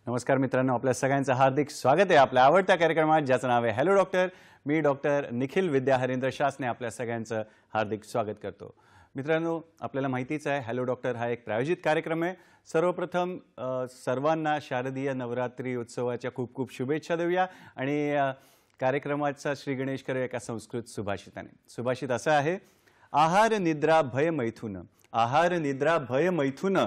नमस्कार मित्रांनो, आपल्या सगळ्यांचं हार्दिक स्वागत आहे आपल्या आवडत्या कार्यक्रमात ज्याचं नाव आहे हॅलो डॉक्टर. मी डॉक्टर निखिल विद्या हरिंद्र शासने आपल्या सगळ्यांचं हार्दिक स्वागत करतो. मित्रांनो, आपल्याला माहितीच आहे हॅलो डॉक्टर हा एक प्रायोजित कार्यक्रम आहे. सर्वप्रथम सर्वांना शारदीय नवरात्री उत्सवाच्या खूप खूप शुभेच्छा देऊया आणि कार्यक्रमाचा श्री गणेश करूया एका संस्कृत सुभाषिताने. सुभाषित असं आहे: आहार निद्रा भय मैथुन, आहार निद्रा भय मैथुन,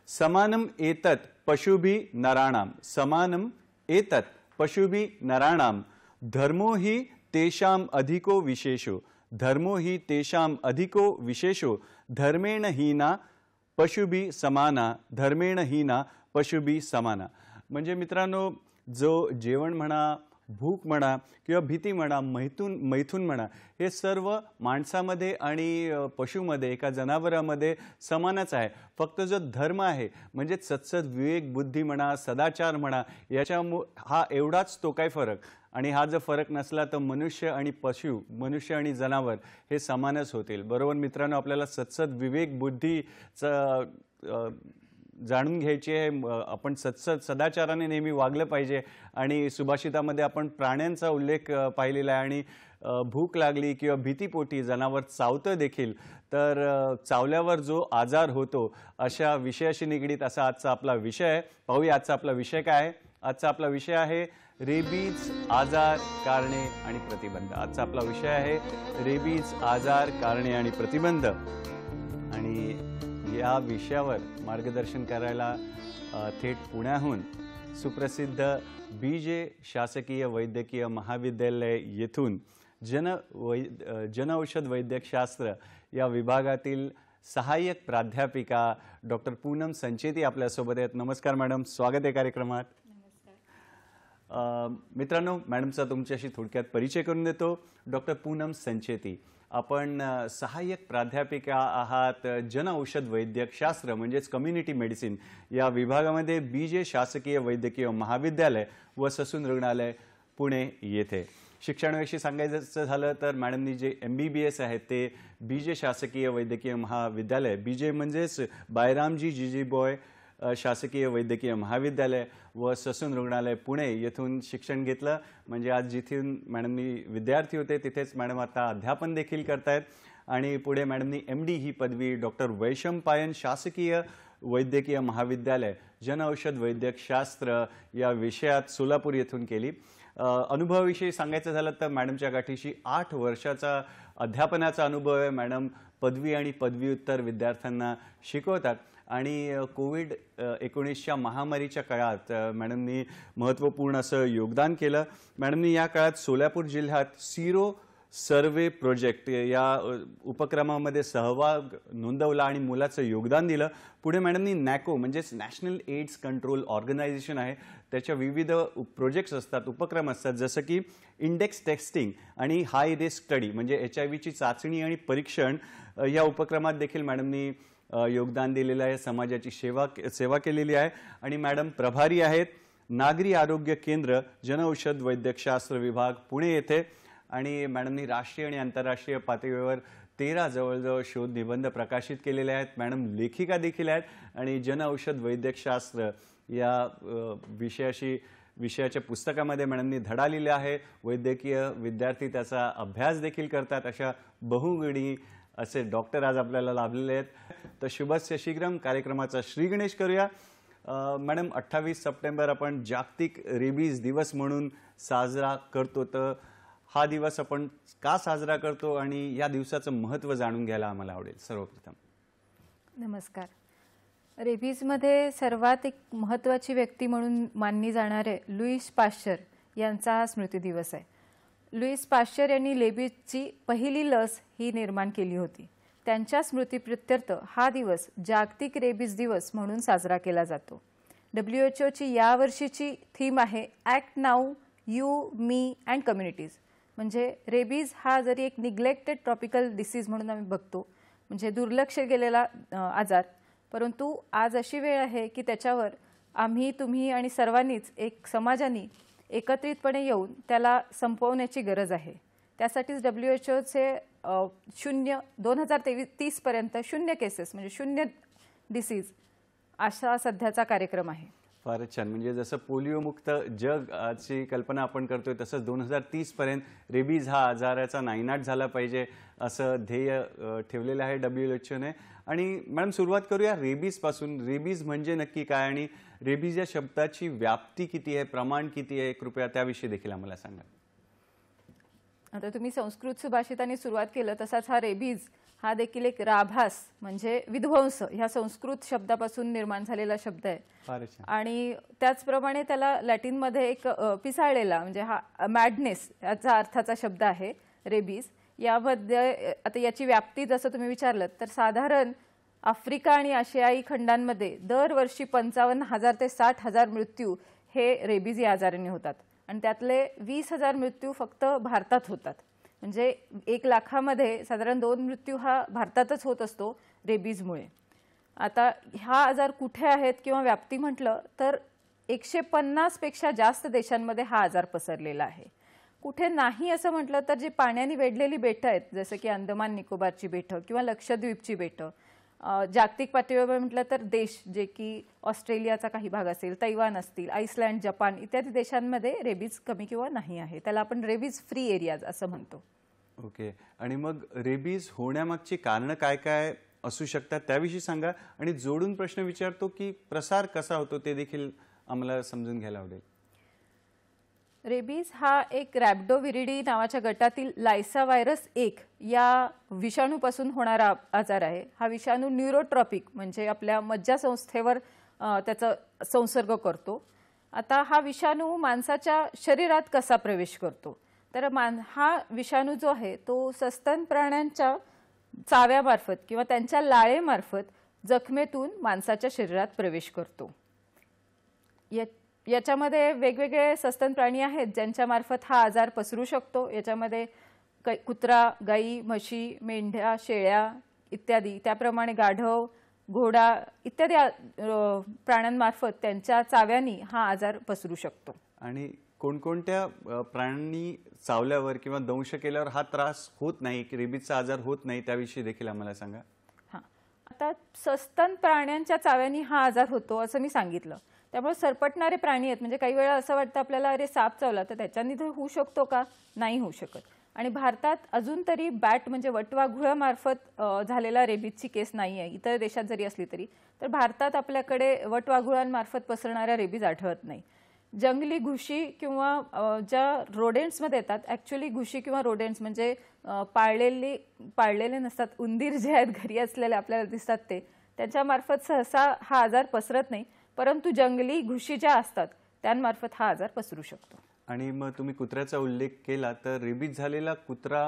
समानम एतत् पशुभि नराणाम, समानम एतत् पशुभि नराणाम, धर्मो हि तेषाम अधिको विशेषो, धर्मो हि तेषाम अधिको विशेषो, धर्मेण हीना पशुभि समाना, धर्मेण हीना पशुभि समाना. म्हणजे मित्रांनो, जो जेवण म्हणा, भूक म्हणा किंवा भीती म्हणा, मैथून म्हणा, हे सर्व माणसामध्ये आणि पशुमध्ये, एका जनावरामध्ये समानच आहे. फक्त जो धर्म आहे म्हणजे सत्सद विवेक बुद्धी म्हणा, सदाचार म्हणा, याच्या हा एवढाच तो काय फरक. आणि हा जर फरक नसला तर मनुष्य आणि पशु, मनुष्य आणि जनावर हे समानच होतील. बरोबर मित्रांनो, आपल्याला सत्सद विवेक बुद्धीचं जाणून घ्यायची आहे. आपण सदाचाराने नेहमी वागलं पाहिजे. आणि सुभाषितामध्ये आपण प्राण्यांचा उल्लेख पाहिलेला आहे. आणि भूक लागली किंवा भीतीपोटी जनावर चावतं देखील तर चावल्यावर जो आजार होतो अशा विषयाशी निगडीत असा आजचा आपला विषय आहे. पाहूया आजचा आपला विषय काय आहे. आजचा आपला विषय आहे रेबीज, आजार, कारणे आणि प्रतिबंध. आजचा आपला विषय आहे रेबीज, आजार, कारणे आणि प्रतिबंध. आणि या विषयावर मार्गदर्शन करायला थेट पुण्याहून सुप्रसिद्ध बीजे शासकीय वैद्यकीय महाविद्यालय येथून जनऔषध वैद्यकशास्त्र या विभागातील सहाय्यक प्राध्यापिका डॉक्टर पूनम संचेती आपल्यासोबत आहेत. नमस्कार मॅडम, स्वागत आहे कार्यक्रमात. मित्रांनो, मॅडमचा तुमच्याशी थोडक्यात परिचय करून देतो. डॉक्टर पूनम संचेती, आपण सहाय्यक प्राध्यापिका आहात जनऔषध वैद्यकशास्त्र म्हणजेच कम्युनिटी मेडिसिन या विभागामध्ये बीजे शासकीय वैद्यकीय महाविद्यालय व ससून रुग्णालय पुणे येथे. शिक्षणाविषयी सांगायचं झालं तर मॅडमनी जे MBBS आहे ते बीजे शासकीय वैद्यकीय महाविद्यालय, बीजे म्हणजेच बायरामजी जीजीबॉय शासकीय वैद्यकीय महाविद्यालय व ससून रुग्णालय पुणे येथून शिक्षण घेतलं. म्हणजे आज जिथून मॅडमनी विद्यार्थी होते तिथेच मॅडम आता अध्यापन देखील करतायत. आणि पुढे मॅडमनी MD ही पदवी डॉक्टर वैशंपायन शासकीय वैद्यकीय महाविद्यालय जनऔषध वैद्यकशास्त्र या विषयात सोलापूर येथून केली. अनुभवाविषयी सांगायचं झालं तर मॅडमच्या गाठीशी 8 वर्षाचा अध्यापनाचा अनुभव आहे. मॅडम पदवी आणि पदव्युत्तर विद्यार्थ्यांना शिकवतात. आणि कोविड-19च्या महामारीच्या काळात मॅडमनी महत्त्वपूर्ण असं योगदान केलं. मॅडमनी या काळात सोलापूर जिल्ह्यात सिरो सर्वे प्रोजेक्ट या उपक्रमामध्ये सहभाग नोंदवला आणि मुलाचं योगदान दिलं. पुढे मॅडमनी NACO म्हणजेच नॅशनल एड्स कंट्रोल ऑर्गनायझेशन आहे, त्याच्या विविध प्रोजेक्ट्स असतात, उपक्रम असतात, जसं की इंडेक्स टेस्टिंग आणि हाय रिस्क स्टडी म्हणजे HIV ची चाचणी आणि परीक्षण या उपक्रमात देखील मॅडमनी योगदान दिलेलं आहे. समाजाची सेवा केलेली आहे. आणि मॅडम प्रभारी आहेत नागरी आरोग्य केंद्र जनऔषध वैद्यकशास्त्र विभाग पुणे येथे. आणि मॅडमनी राष्ट्रीय आणि आंतरराष्ट्रीय पातळीवर 13 जवळजवळ शोध निबंध प्रकाशित केलेले आहेत. मॅडम लेखिका देखील आहेत. आणि जनऔषध वैद्यकशास्त्र या विषयाच्या पुस्तकामध्ये मॅडमनी धडा लिहिला आहे. वैद्यकीय विद्यार्थी त्याचा अभ्यास देखील करतात. अशा बहुगुणी असे डॉक्टर आज आपल्याला लाभलेले आहेत. तर शुभस्य शीघ्रम कार्यक्रमाचा श्री गणेश करूया. मॅडम, 28 सप्टेंबर आपण जागतिक रेबीज दिवस म्हणून साजरा करतो. तर हा दिवस आपण का साजरा करतो आणि या दिवसाचं महत्त्व जाणून घ्यायला आम्हाला आवडेल. सर्वप्रथम नमस्कार. रेबीजमध्ये सर्वात एक महत्त्वाची व्यक्ती म्हणून मानली जाणारे लुईस पाश्चर यांचा हा स्मृती दिवस आहे. लुईस पाश्चर यांनी रेबीजची पहिली लस ही निर्माण केली होती. त्यांच्या स्मृतीप्रित्यर्थ हा दिवस जागतिक रेबीज दिवस म्हणून साजरा केला जातो. WHO यावर्षीची थीम आहे act now, you, me and communities. म्हणजे रेबीज हा जरी एक निग्लेक्टेड ट्रॉपिकल डिसीज म्हणून आम्ही बघतो, म्हणजे दुर्लक्ष केलेला आजार, परंतु आज अशी वेळ आहे की त्याच्यावर आम्ही, तुम्ही आणि सर्वांनीच एक समाजाने एकत्रितपणे येऊन त्याला संपवण्याची गरज आहे. त्यासाठीच WHOचे 2030 पर्यंत 0 केसेस म्हणजे 0 डिसीज असा सध्याचा कार्यक्रम आहे. फारच छान. म्हणजे जसं पोलिओमुक्त जगाची कल्पना आपण करतोय तसंच 2030 पर्यंत रेबीज हा आजाराचा नायनाट झाला पाहिजे असं ध्येय ठेवलेलं आहे WHO ने. आणि मॅडम सुरुवात करूया रेबीजपासून. रेबीज म्हणजे नक्की काय आणि रेबीज या शब्दाची व्याप्ती किती आहे, प्रमाण किती आहे, कृपया त्याविषयी देखील आम्हाला सांगा. आता तुम्ही संस्कृत सुभाषिताने सुरुवात केलं तसाच हा रेबीज हा देखील एक राभास म्हणजे विध्वंस ह्या संस्कृत शब्दापासून निर्माण झालेला शब्द आहे. फारच छान. आणि त्याचप्रमाणे त्याला लॅटिनमध्ये एक पिसाळलेला म्हणजे हा मॅडनेस याचा अर्थाचा शब्द आहे रेबीज. यामध्ये आता याची व्याप्ती जसं तुम्ही विचारलं तर साधारण आफ्रिका आणि आशियाई खंडांमध्ये दरवर्षी 55,000 ते 60,000 मृत्यू हे रेबीज या आजाराने होतात आणि त्यातले 20,000 मृत्यू फक्त भारतात होतात. म्हणजे 1 लाखामध्ये साधारण 2 मृत्यू हा भारतातच होत असतो रेबीजमुळे. आता हा आजार कुठे आहेत किंवा व्याप्ती म्हटलं तर 150 पेक्षा जास्त देशांमध्ये हा आजार पसरलेला आहे. कुठे नाही असं म्हटलं तर जी पाण्याने वेढलेली बेटं आहेत जसं की अंदमान निकोबारची बेटं किंवा लक्षद्वीपची बेटं, जागतिक पातळीवर म्हटलं तर देश जे की ऑस्ट्रेलियाचा काही भाग असेल, तैवान असतील, आईसलँड, जपान इत्यादी देशांमध्ये रेबीज कमी किंवा नाही आहे. त्याला आपण रेबीज फ्री एरियाज असं म्हणतो. ओके. आणि मग रेबीज होण्यामागची कारणं काय काय असू शकतात त्याविषयी सांगा. आणि जोडून प्रश्न विचारतो की प्रसार कसा होतो ते देखील आम्हाला समजून घ्यायला आवडेल. रेबीज हा एक रॅब्डोविरिडी नावाच्या गटातील लायसा व्हायरस 1 या विषाणूपासून होणारा आजार आहे. हा विषाणू न्यूरोट्रॉपिक म्हणजे आपल्या मज्जासंस्थेवर त्याचा संसर्ग करतो. आता हा विषाणू माणसाच्या शरीरात कसा प्रवेश करतो तर हा विषाणू जो आहे तो सस्तन प्राण्यांच्या चाव्यामार्फत किंवा त्यांच्या लाळेमार्फत जखमेतून माणसाच्या शरीरात प्रवेश करतो. याच्यामध्ये वेगवेगळे सस्तन प्राणी आहेत ज्यांच्या मार्फत हा आजार पसरू शकतो. याच्यामध्ये कुत्रा, गाई, म्हशी, मेंढ्या, शेळ्या इत्यादी, त्याप्रमाणे गाढव, घोडा इत्यादी प्राण्यांमार्फत त्यांच्या चाव्यांनी हा आजार पसरू शकतो. आणि कोणकोणत्या प्राण्यांनी चावल्यावर किंवा दंश केल्यावर हा त्रास होत नाही, की रेबीजचा आजार होत नाही त्याविषयी देखील आम्हाला सांगा. हां, आता सस्तन प्राण्यांच्या चाव्यांनी हा आजार होतो असं मी सांगितलं. त्यामुळे सरपटणारे प्राणी आहेत म्हणजे काही वेळा असं वाटतं आपल्याला अरे साप चावला तर त्याच्यानी तर होऊ शकतो का, नाही होऊ शकत. आणि भारतात अजून तरी बॅट म्हणजे वटवाघुळामार्फत झालेला रेबीजची केस नाही आहे. इतर देशात जरी असली तरी तर भारतात आपल्याकडे वटवाघुळांमार्फत पसरणाऱ्या रेबीज आढळत नाही. जंगली घुशी किंवा ज्या रोडेंट्समध्ये येतात, ॲक्च्युली घुशी किंवा रोडेंट्स म्हणजे पाळलेले नसतात, उंदीर जे आहेत घरी असलेले आपल्याला दिसतात ते, त्यांच्यामार्फत सहसा हा आजार पसरत नाही. परंतु जंगली घुशी ज्या असतात त्यांमार्फत हा आजार पसरू शकतो. आणि मग तुम्ही कुत्र्याचा उल्लेख केला तर रेबीज झालेला कुत्रा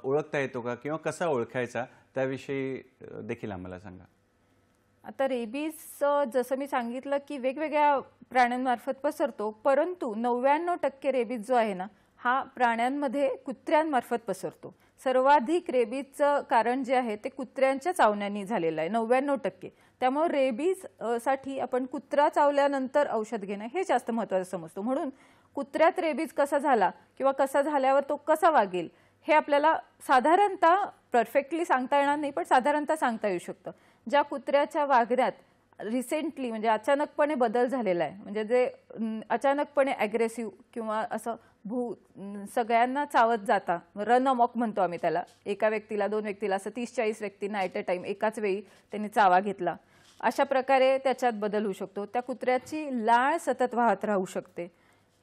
ओळखता येतो का किंवा कसा ओळखायचा त्याविषयी देखील आम्हाला सांगा. आता रेबीज जसं मी सांगितलं की वेगवेगळ्या प्राण्यांमार्फत पसरतो, परंतु 99% रेबीज जो आहे ना हा प्राण्यांमध्ये कुत्र्यांमार्फत पसरतो. सर्वाधिक रेबीजचं कारण जे आहे ते कुत्र्यांच्या चावण्याने झालेलं आहे 99%. त्यामुळे रेबीज साठी आपण कुत्रा चावल्यानंतर औषध घेणं हे जास्त महत्त्वाचं समजतो. म्हणून कुत्र्यात रेबीज कसा झाला किंवा कसा झाल्यावर तो कसा वागेल हे आपल्याला साधारणतः परफेक्टली सांगता येणार नाही, पण साधारणतः सांगता येऊ शकतं. ज्या कुत्र्याच्या वागण्यात रिसेंटली म्हणजे अचानकपणे बदल झालेला आहे, म्हणजे जे अचानकपणे ॲग्रेसिव्ह किंवा असं सगळ्यांना चावत जाता, रन अमॉक म्हणतो आम्ही त्याला, एका व्यक्तीला 2 व्यक्तीला असं 30-40 व्यक्तींना ॲट अ टाइम एकाच वेळी त्यांनी चावा घेतला, अशा प्रकारे त्याच्यात बदल होऊ शकतो. त्या कुत्र्याची लाळ सतत वाहत राहू शकते.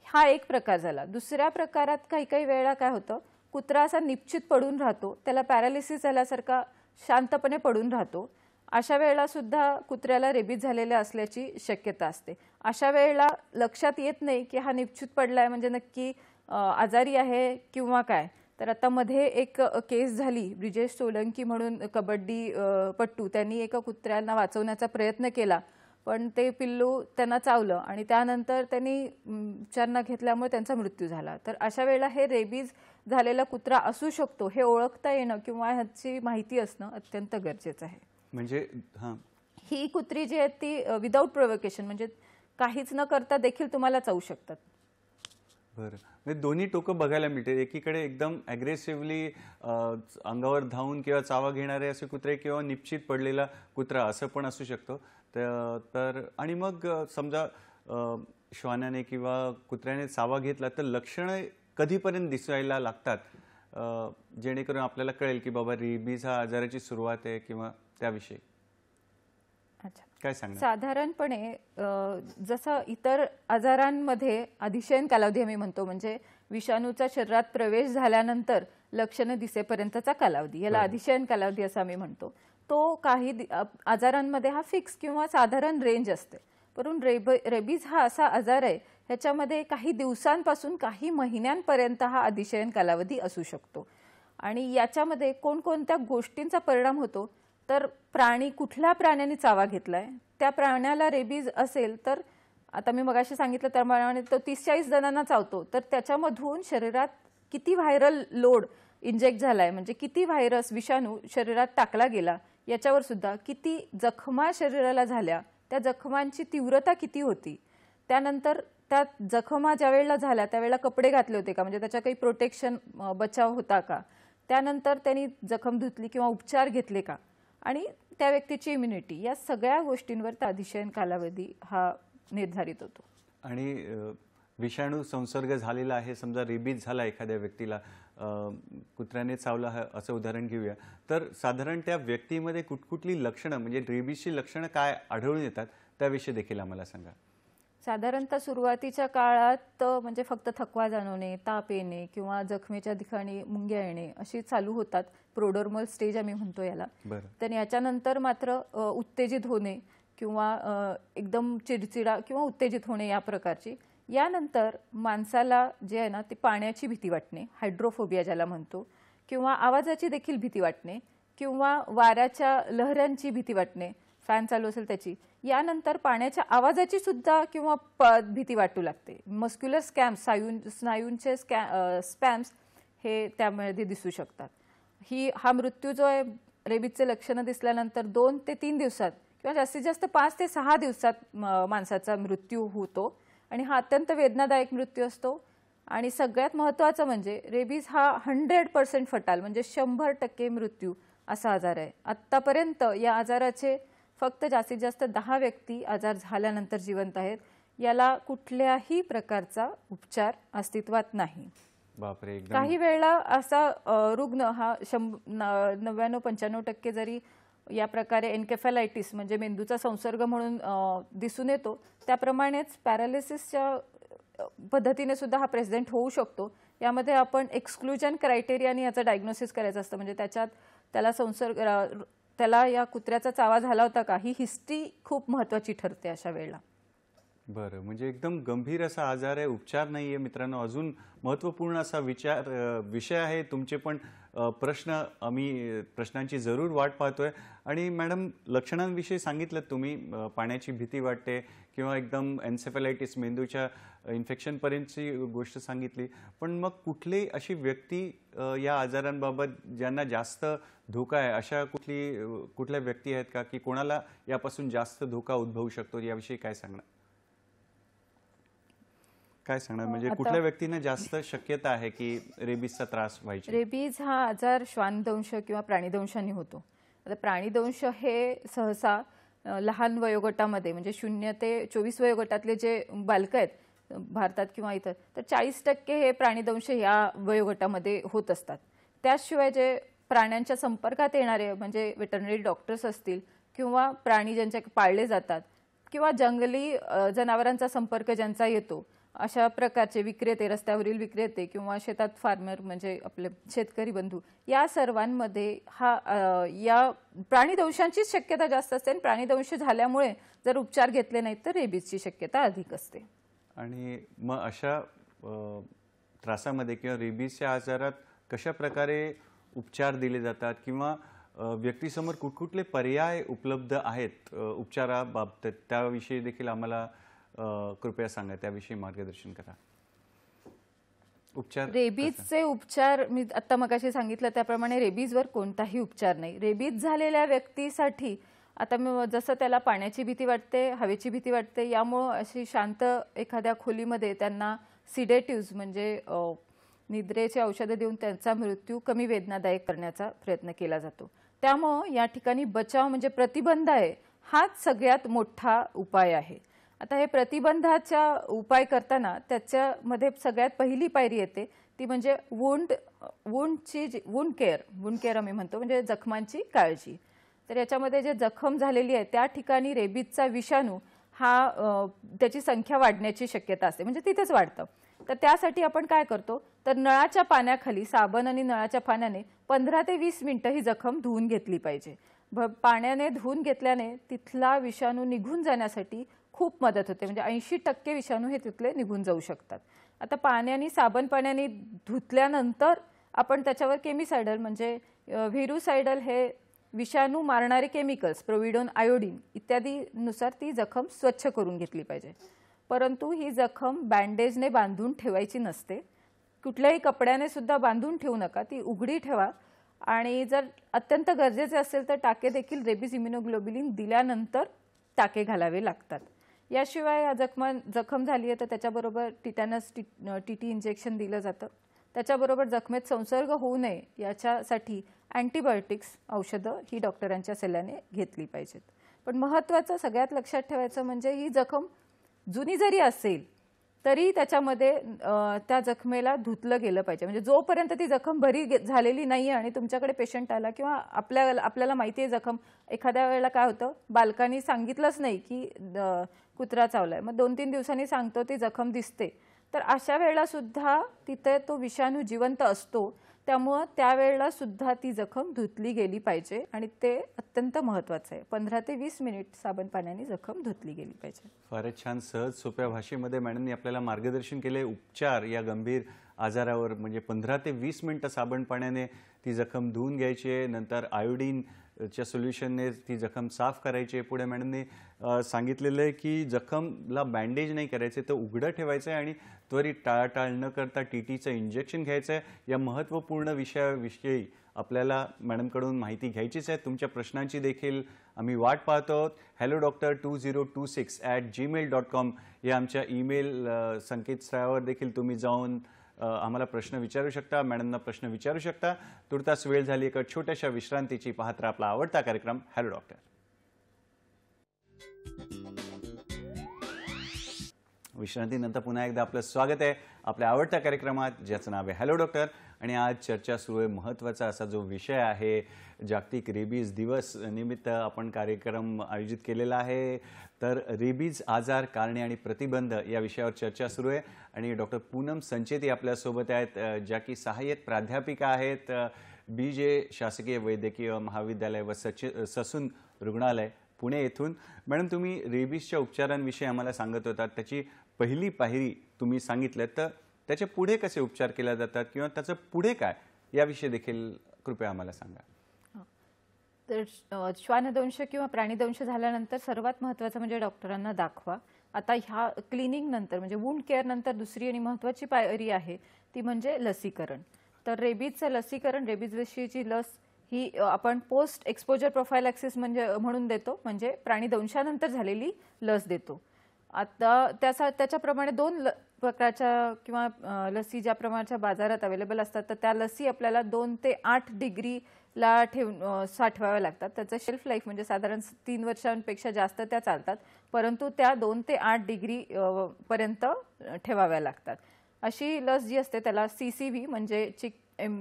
हा एक प्रकार झाला. दुसऱ्या प्रकारात काही काही वेळा काय होतं, कुत्रा असा निश्चित पडून राहतो, त्याला पॅरालिसिस झाल्यासारखा शांतपणे पडून राहतो. अशा वेळेला सुद्धा कुत्र्याला रेबीज झालेल्या असल्याची शक्यता असते. अशा वेळेला लक्षात येत नाही की हा निश्चित पडलाय म्हणजे नक्की आजारी आहे किंवा काय. तर आता मध्ये एक केस झाली, ब्रिजेश सोलंकी म्हणून कबड्डी पट्टू, त्यांनी एका कुत्र्यांना वाचवण्याचा प्रयत्न केला, पण ते पिल्लू त्यांना चावलं आणि त्यानंतर त्यांनी उपचार घेतल्यामुळे त्यांचा मृत्यू झाला. तर अशा वेळेला हे रेबीज झालेला कुत्रा असू शकतो हे ओळखता येणं किंवा ह्याची माहिती असणं अत्यंत गरजेचं आहे. म्हणजे हां, ही कुत्री जी आहेत ती विदाऊट प्रोव्होकेशन म्हणजे काहीच न करता देखील तुम्हाला चावू शकतात. बरं. म्हणजे दोन्ही टोकं बघायला मिळते. एकीकडे एकदम अग्रेसिव्हली अंगावर धावून किंवा चावा घेणारे असे कुत्रे किंवा निपचित पडलेला कुत्रा असं पण असू शकतो. तर आणि मग समजा श्वानाने किंवा कुत्र्याने चावा घेतला तर लक्षणं कधीपर्यंत दिसायला लागतात जेणेकरून आपल्याला कळेल की बाबा रेबीज हा आजाराची सुरुवात आहे किंवा त्याविषयी अच्छा, काय सांगणार? साधारणपणे जसं इतर आजारांमध्ये अधिशयन कालावधी आम्ही म्हणतो, म्हणजे विषाणूचा शरीरात प्रवेश झाल्यानंतर लक्षणं दिसेपर्यंतचा कालावधी, याला अधिशयन कालावधी असं आम्ही म्हणतो. तो काही आजारांमध्ये हा फिक्स किंवा साधारण रेंज असते. परंतु रेबीज हा असा आजार आहे ह्याच्यामध्ये काही दिवसांपासून काही महिन्यांपर्यंत हा अधिशयन कालावधी असू शकतो. आणि याच्यामध्ये कोणकोणत्या गोष्टींचा परिणाम होतो तर कुठल्या प्राण्याने चावा घेतलाय त्या प्राण्याला रेबीज असेल तर आता मी मगाशी सांगितलं त्याप्रमाणे तो 30-40 जणांना चावतो, तर त्याच्यामधून शरीरात किती व्हायरल लोड इंजेक्ट झालाय, म्हणजे किती व्हायरस विषाणू शरीरात टाकला गेला, याच्यावर सुद्धा किती जखमा शरीराला झाल्या, त्या जखमांची तीव्रता किती होती, त्यानंतर त्या जखमा ज्या वेळेला झाल्या त्यावेळेला कपडे घातले होते का, म्हणजे त्याचा काही प्रोटेक्शन बचाव होता का, त्यानंतर त्यांनी जखम धुतली किंवा उपचार घेतले का, आणि त्या व्यक्तीची इम्युनिटी, या सगळ्या गोष्टींवर त्या अधिशयन कालावधी हा निर्धारित होतो. आणि विषाणू संसर्ग झालेला आहे, समजा रेबीज झाला एखाद्या व्यक्तीला, कुत्र्याने चावला असं उदाहरण घेऊया, तर साधारण त्या व्यक्तीमध्ये कुठकुठली लक्षणं म्हणजे रेबीजची लक्षणं काय आढळून येतात त्याविषयी देखील आम्हाला सांगा. साधारणतः सुरुवातीच्या काळात म्हणजे फक्त थकवा जाणवणे, ताप येणे किंवा जखमेच्या ठिकाणी मुंग्या येणे अशी चालू होतात. प्रोडर्मल स्टेज आम्ही म्हणतो याला. तर याच्यानंतर मात्र उत्तेजित होणे किंवा एकदम चिडचिडा किंवा उत्तेजित होणे या प्रकारची. यानंतर माणसाला जे आहे ना ते पाण्याची भीती वाटणे, हायड्रोफोबिया ज्याला म्हणतो, किंवा आवाजाची देखील भीती वाटणे किंवा वाऱ्याच्या लहरांची भीती वाटणे, फॅन चालू असेल त्याची. यानंतर पाण्याच्या आवाजाची सुद्धा किंवा भीती वाटू लागते. मस्क्युलर स्कॅम्स, स्नायूंचे स्पॅम्स हे त्यामध्ये दिसू शकतात. हा मृत्यू जो आहे रेबीजचे लक्षणं दिसल्यानंतर 2 ते 3 दिवसात किंवा जास्तीत जास्त 5 ते 6 दिवसात माणसाचा मृत्यू होतो आणि हा अत्यंत वेदनादायक मृत्यू असतो. आणि सगळ्यात महत्त्वाचं म्हणजे रेबीज हा 100% फटाल म्हणजे 100% मृत्यू असा आजार आहे. आत्तापर्यंत या आजाराचे फक्त जास्तीत जास्त 10 व्यक्ती आजार झाल्यानंतर जिवंत आहेत. याला कुठल्याही प्रकारचा उपचार अस्तित्वात नाही. बापरे. काही वेळेला असा रुग्ण हा 99-95% जरी या प्रकारे एन्केफेलायटिस म्हणजे मेंदूचा संसर्ग म्हणून दिसून येतो, त्याप्रमाणेच पॅरालिसिसच्या पद्धतीने सुद्धा हा प्रेझेंट होऊ शकतो. यामध्ये आपण एक्सक्लुजन क्रायटेरियाने याचं डायग्नोसिस करायचं असतं, म्हणजे त्याला या कुत्र्याचा चावा झाला होता का ही हिस्ट्री खूप महत्त्वाची ठरते अशा वेळेला. बरं, म्हणजे एकदम गंभीर असा आजार आहे, उपचार नाही आहे. मित्रांनो, अजून महत्त्वपूर्ण असा विषय आहे. तुमचे पण आम्ही प्रश्नांची जरूर वाट पाहतोय. आणि मॅडम, लक्षणांविषयी सांगितलं तुम्ही, पाण्याची भीती वाटते किंवा एकदम एन्सेफेलायटिस मेंदूच्या इन्फेक्शनपर्यंतची गोष्ट सांगितली, पण मग कुठली अशी व्यक्ती या आजारांबाबत ज्यांना जास्त धोका आहे, अशा कुठल्या व्यक्ती आहेत का की कोणाला यापासून जास्त धोका उद्भवू शकतो, याविषयी काय सांगणार? म्हणजे कुठल्या व्यक्तींना जास्त शक्यता आहे की रेबीजचा त्रास व्हायची? रेबीज हा आजार श्वानदंश किंवा प्राणीदंशाने होतो. आता प्राणीदंश हे सहसा लहान वयोगटामध्ये म्हणजे 0 ते 24 वयोगटातले जे बालकं आहेत भारतात किंवा इतर, तर 40% हे प्राणीदंश या वयोगटामध्ये होत असतात. त्याशिवाय जे प्राण्यांच्या संपर्कात येणारे म्हणजे वेटरनरी डॉक्टर्स असतील किंवा प्राणी ज्यांच्या पाळले जातात किंवा जंगली जनावरांचा संपर्क ज्यांचा येतो, अशा प्रकारचे विक्रेते, रस्त्यावरील विक्रेते किंवा शेतात फार्मर म्हणजे आपले शेतकरी बंधू, या सर्वांमध्ये या प्राणीदंशांची शक्यता जास्त असते. आणि प्राणीदंश झाल्यामुळे जर उपचार घेतले नाहीत तर रेबीजची शक्यता अधिक असते. आणि मग अशा त्रासामध्ये किंवा रेबीजच्या आजारात कशा प्रकारे उपचार दिले जातात किंवा व्यक्तीसमोर कुठकुठले पर्याय उपलब्ध आहेत उपचाराबाबत, त्याविषयी देखील आम्हाला कृपया सांगा, त्याविषयी मार्गदर्शन करा. रेबीजचे उपचार मी आता मगाशी सांगितलं त्याप्रमाणे रेबीजवर कोणताही उपचार नाही. रेबीज झालेल्या व्यक्तीसाठी आता जसं त्याला पाण्याची भीती वाटते, हवेची भीती वाटते, यामुळे अशी शांत एखाद्या खोलीमध्ये त्यांना सिडेटिव्ज म्हणजे निद्रेचे औषधं देऊन त्यांचा मृत्यू कमी वेदनादायक करण्याचा प्रयत्न केला जातो. त्यामुळे या ठिकाणी बचाव म्हणजे प्रतिबंध आहे, हाच सगळ्यात मोठा उपाय आहे. आता हे प्रतिबंधाचा उपाय करताना त्याच्यामध्ये सगळ्यात पहिली पायरी येते ती म्हणजे वुंड केअर आम्ही म्हणतो, म्हणजे जखमांची काळजी. तर याच्यामध्ये जे जखम झालेली आहे त्या ठिकाणी रेबीजचा विषाणू हा त्याची संख्या वाढण्याची शक्यता असते, म्हणजे तिथेच वाढतं. तर त्यासाठी आपण काय करतो, तर नळाच्या पाण्याखाली साबण आणि नळाच्या पाण्याने 15 ते 20 मिनिटं ही जखम धुवून घेतली पाहिजे. पाण्याने धुवून घेतल्याने तिथला विषाणू निघून जाण्यासाठी खूप मदत होते, म्हणजे 80% विषाणू हे तिथले निघून जाऊ शकतात. आता पाण्याने साबण पाण्याने धुतल्यानंतर आपण त्याच्यावर केमिसायडल म्हणजे व्हिरुसायडल हे विषाणू मारणारे केमिकल्स, प्रोविडोन, आयोडीन इत्यादीनुसार ती जखम स्वच्छ करून घेतली पाहिजे. परंतु ही जखम बँडेजने बांधून ठेवायची नसते, कुठल्याही कपड्याने सुद्धा बांधून ठेवू नका, ती उघडी ठेवा. आणि जर अत्यंत गरजेचे असेल तर टाके देखील रेबीज इम्युनोग्लोब्युलिन दिल्यानंतर टाके घालावे लागतात. याशिवाय जखम झाली आहे तर त्याच्याबरोबर टिटॅनस टीटी इंजेक्शन दिलं जातं. त्याच्याबरोबर जखमेत संसर्ग होऊ नये याच्यासाठी अँटीबायोटिक्स औषधं ही डॉक्टरांच्या सल्ल्याने घेतली पाहिजेत. पण महत्त्वाचं सगळ्यात लक्षात ठेवायचं म्हणजे ही जखम जुनी जरी असेल तरी त्याच्यामध्ये त्या जखमेला धुतलं गेलं पाहिजे. म्हणजे जोपर्यंत ती जखम बरी झालेली नाही आहे आणि तुमच्याकडे पेशंट आला किंवा आपल्याला माहिती आहे जखम, एखाद्या वेळेला काय होतं, बालकांनी सांगितलंच नाही की कुत्रा चावलाय, मग 2-3 दिवसांनी सांगतो ती जखम दिसते, तर अशा वेळेला सुद्धा तिथे तो विषाणू जिवंत असतो. त्यामुळं त्यावेळेला सुद्धा ती जखम धुतली गेली पाहिजे आणि ते अत्यंत महत्त्वाचं आहे. 15 ते 20 मिनिट साबण पाण्याने जखम धुतली गेली पाहिजे. फारच छान सहज सोप्या भाषेमध्ये मॅडमनी आपल्याला मार्गदर्शन केले उपचार या गंभीर आजारावर. म्हणजे 15 ते 20 मिनिटं साबण पाण्याने ती जखम धुवून घ्यायची आहे, नंतर आयोडीनच्या सोल्युशनने ती जखम साफ करायची आहे. पुढे मॅडमने सांगितलेलं आहे की जखमला बँडेज नाही करायचे, तर उघडं ठेवायचं आहे आणि त्वरित टाळाटाळ न करता टीटीचं इंजेक्शन घ्यायचं आहे. या महत्त्वपूर्ण विषयाविषयी आपल्याला मॅडमकडून माहिती घ्यायचीच आहे. तुमच्या प्रश्नांची देखील आम्ही वाट पाहतो आहोत. hello2026@gmail.com या आमच्या ईमेल संकेतस्थळावर देखील तुम्ही जाऊन आम्हाला प्रश्न विचारू शकता, मॅडमना प्रश्न विचारू शकता. तुर्तास वेळ झाली एका छोट्याशा विश्रांतीची. पाहत राहा आपला आवडता कार्यक्रम हॅलो डॉक्टर. विश्रांतीनंतर पुन्हा एकदा आपलं स्वागत आहे आपल्या आवडत्या कार्यक्रमात, ज्याचं नाव आहे हॅलो डॉक्टर. आणि आज चर्चा सुरू आहे महत्त्वाचा असा जो विषय आहे, जागतिक रेबीज दिवस निमित्त आपण कार्यक्रम आयोजित केलेला आहे. तर रेबीज आजार, कारणे आणि प्रतिबंध या विषयावर चर्चा सुरू आहे आणि डॉक्टर पूनम संचेती आपल्यासोबत आहेत, ज्या की सहाय्यक प्राध्यापिका आहेत BJ शासकीय वैद्यकीय महाविद्यालय व ससून रुग्णालय पुणे येथून. मॅडम, तुम्ही रेबीजच्या उपचारांविषयी आम्हाला सांगत होतात. त्याची पहिली पायरी तुम्ही सांगितलं, तर त्याचे पुढे कसे उपचार केले जातात किंवा त्याचं पुढे काय याविषयी देखील कृपया आम्हाला सांगा. तर श्वानदंश किंवा प्राणीदंश झाल्यानंतर सर्वात महत्त्वाचं म्हणजे डॉक्टरांना दाखवा. आता ह्या क्लिनिंग नंतर म्हणजे वुंड केअर नंतर दुसरी आणि महत्त्वाची पायरी आहे ती म्हणजे लसीकरण. तर रेबीजचं लसीकरण, रेबीजविषयीची लस ही आपण पोस्ट एक्सपोजर प्रोफायलॅक्सिस म्हणून देतो, म्हणजे प्राणीदंशानंतर झालेली लस देतो. आता त्याच्याप्रमाणे 2 प्रकारच्या किंवा लसी ज्या प्रमाणाच्या बाजारात अवेलेबल असतात, तर त्या लसी आपल्याला 2 ते 8 डिग्रीला साठवाव्या लागतात. त्याचं शेल्फ लाईफ म्हणजे साधारण 3 वर्षांपेक्षा जास्त त्या चालतात, परंतु त्या 2 ते 8 डिग्री पर्यंत ठेवाव्या लागतात. अशी लस जी असते त्याला CCV म्हणजे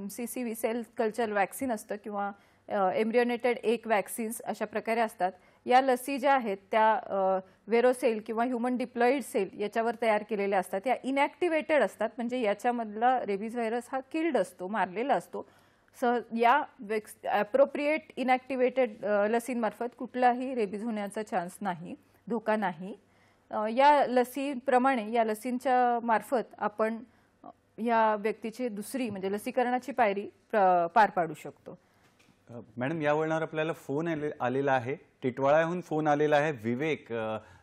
CCV सेल कल्चर वॅक्सिन असतं किंवा एम्ब्रियोनेटेड एग वॅक्सिन्स अशा प्रकारे असतात. या लसी ज्या आहेत त्या वेरोसेल किंवा ह्युमन डिप्लॉईड सेल याच्यावर तयार केलेल्या असतात. या इनॅक्टिवेटेड असतात, म्हणजे याच्यामधला रेबीज व्हायरस हा किल्ड असतो, मारलेला असतो. या ॲप्रोप्रिएट इनॅक्टिवेटेड लसींमार्फत कुठलाही रेबीज होण्याचा चान्स नाही, धोका नाही. या लसीप्रमाणे या लसींच्या मार्फत आपण या व्यक्तीची दुसरी म्हणजे लसीकरणाची पायरी पार पाडू शकतो. मॅडम, या वळणावर आपल्याला फोन आलेला आहे, टिटवाळ्याहून फोन आलेला आहे. विवेक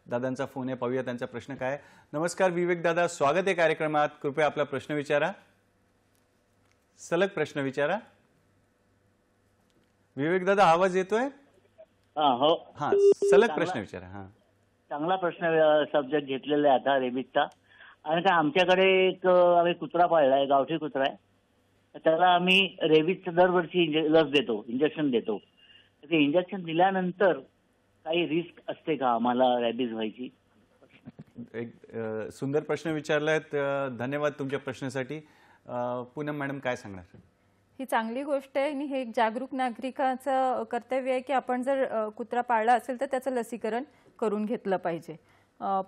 दादांचा फोन आहे, पाहूया त्यांचा प्रश्न काय. नमस्कार विवेक दादा, स्वागत आहे कार्यक्रमात. कृपया आपला प्रश्न विचारा, सलग प्रश्न विचारा. विवेक दादा, आवाज येतोय? हो, सलग प्रश्न विचारा. चांगला प्रश्न सब्जेक्ट घेतलेला आहे आता रेबीजचा. आणि काय आमच्याकडे एक आम्ही कुत्रा पाळलाय, गावठी कुत्रा आहे. तर त्याला आम्ही रेबीजचं दरवर्षी लस देतो, इंजेक्शन देतो. तर ते इंजेक्शन दिल्यानंतर काही रिस्क असते का आम्हाला रॅबीज व्हायची? एक सुंदर प्रश्न विचारलात. धन्यवाद तुमच्या प्रश्नासाठी. पूनम मॅडम काय सांगणार? ही चांगली गोष्ट आहे आणि हे एक जागरूक नागरिकाचं कर्तव्य आहे की आपण जर कुत्रा पाळला असेल तर त्याचं लसीकरण करून घेतलं पाहिजे.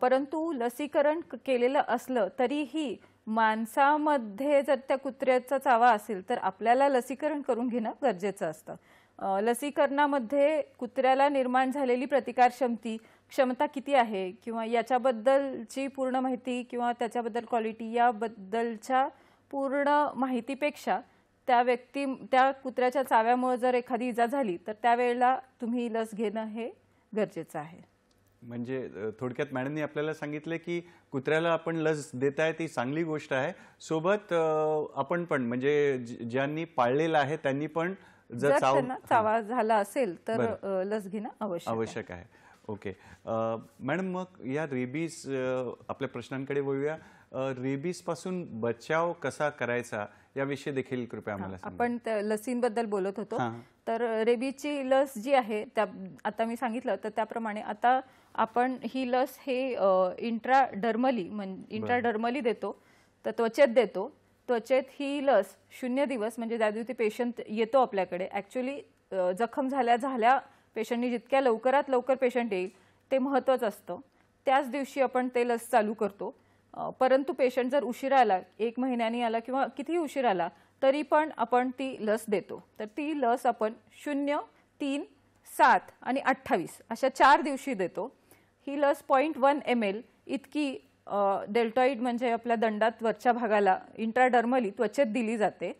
परंतु लसीकरण केलेलं असलं तरीही माणसामध्ये जर त्या कुत्र्याचा चावा असेल तर आपल्याला लसीकरण करून घेणं गरजेचं असतं. लसीकरणामध्ये कुत्र्याला निर्माण झालेली प्रतिकार क्षमता किती आहे किंवा याच्याबद्दलची पूर्ण माहिती किंवा त्याच्याबद्दल क्वालिटी याबद्दलच्या पूर्ण माहितीपेक्षा त्या कुत्र्याच्या चाव्यामुळे जर एखादी इजा झाली तर त्यावेळेला तुम्ही लस घेणं हे गरजेचं आहे. म्हणजे थोडक्यात मॅडमनी आपल्याला सांगितलं की कुत्र्याला आपण लस देत आहे ती चांगली गोष्ट आहे. सोबत आपण पण म्हणजे ज्यांनी पाळलेलं आहे त्यांनी पण जर चावा झाला असेल तर लस घेणं आवश्यक आहे. ओके मॅडम, मग या रेबीज आपल्या प्रश्नांकडे वळूया. रेबीज पासून बचाव कसा करायचा याविषयी देखील कृपया आम्हाला सांगा. आपण लसींबद्दल बोलत होतो. तर रेबीजची लस जी आहे त्या आता मी सांगितलं तर त्याप्रमाणे आता आपण ही लस हे इंट्राडर्मली देतो, तर त्वचेत देतो. त्वचेत ही लस 0 दिवस म्हणजे ज्या दिवशी पेशंट येतो आपल्याकडे, ॲक्च्युली जखम झाल्या पेशंटनी जितक्या लवकरात लवकर पेशंट येईल ते महत्त्वाचं असतं, त्याच दिवशी आपण ते लस चालू करतो. परंतु पेशंट जर उशिरा आला, 1 महिन्यानी आला किंवा कितीही उशीर आला तरी पण आपण ती लस देतो. तर ती लस आपण 0, 3, 7 आणि 28 अशा 4 दिवशी देतो. ही लस 0.1 ml इतकी डेल्टॉइड म्हणजे आपल्या दंडात वरच्या भागाला इंट्राडर्मली त्वचेत दिली जाते.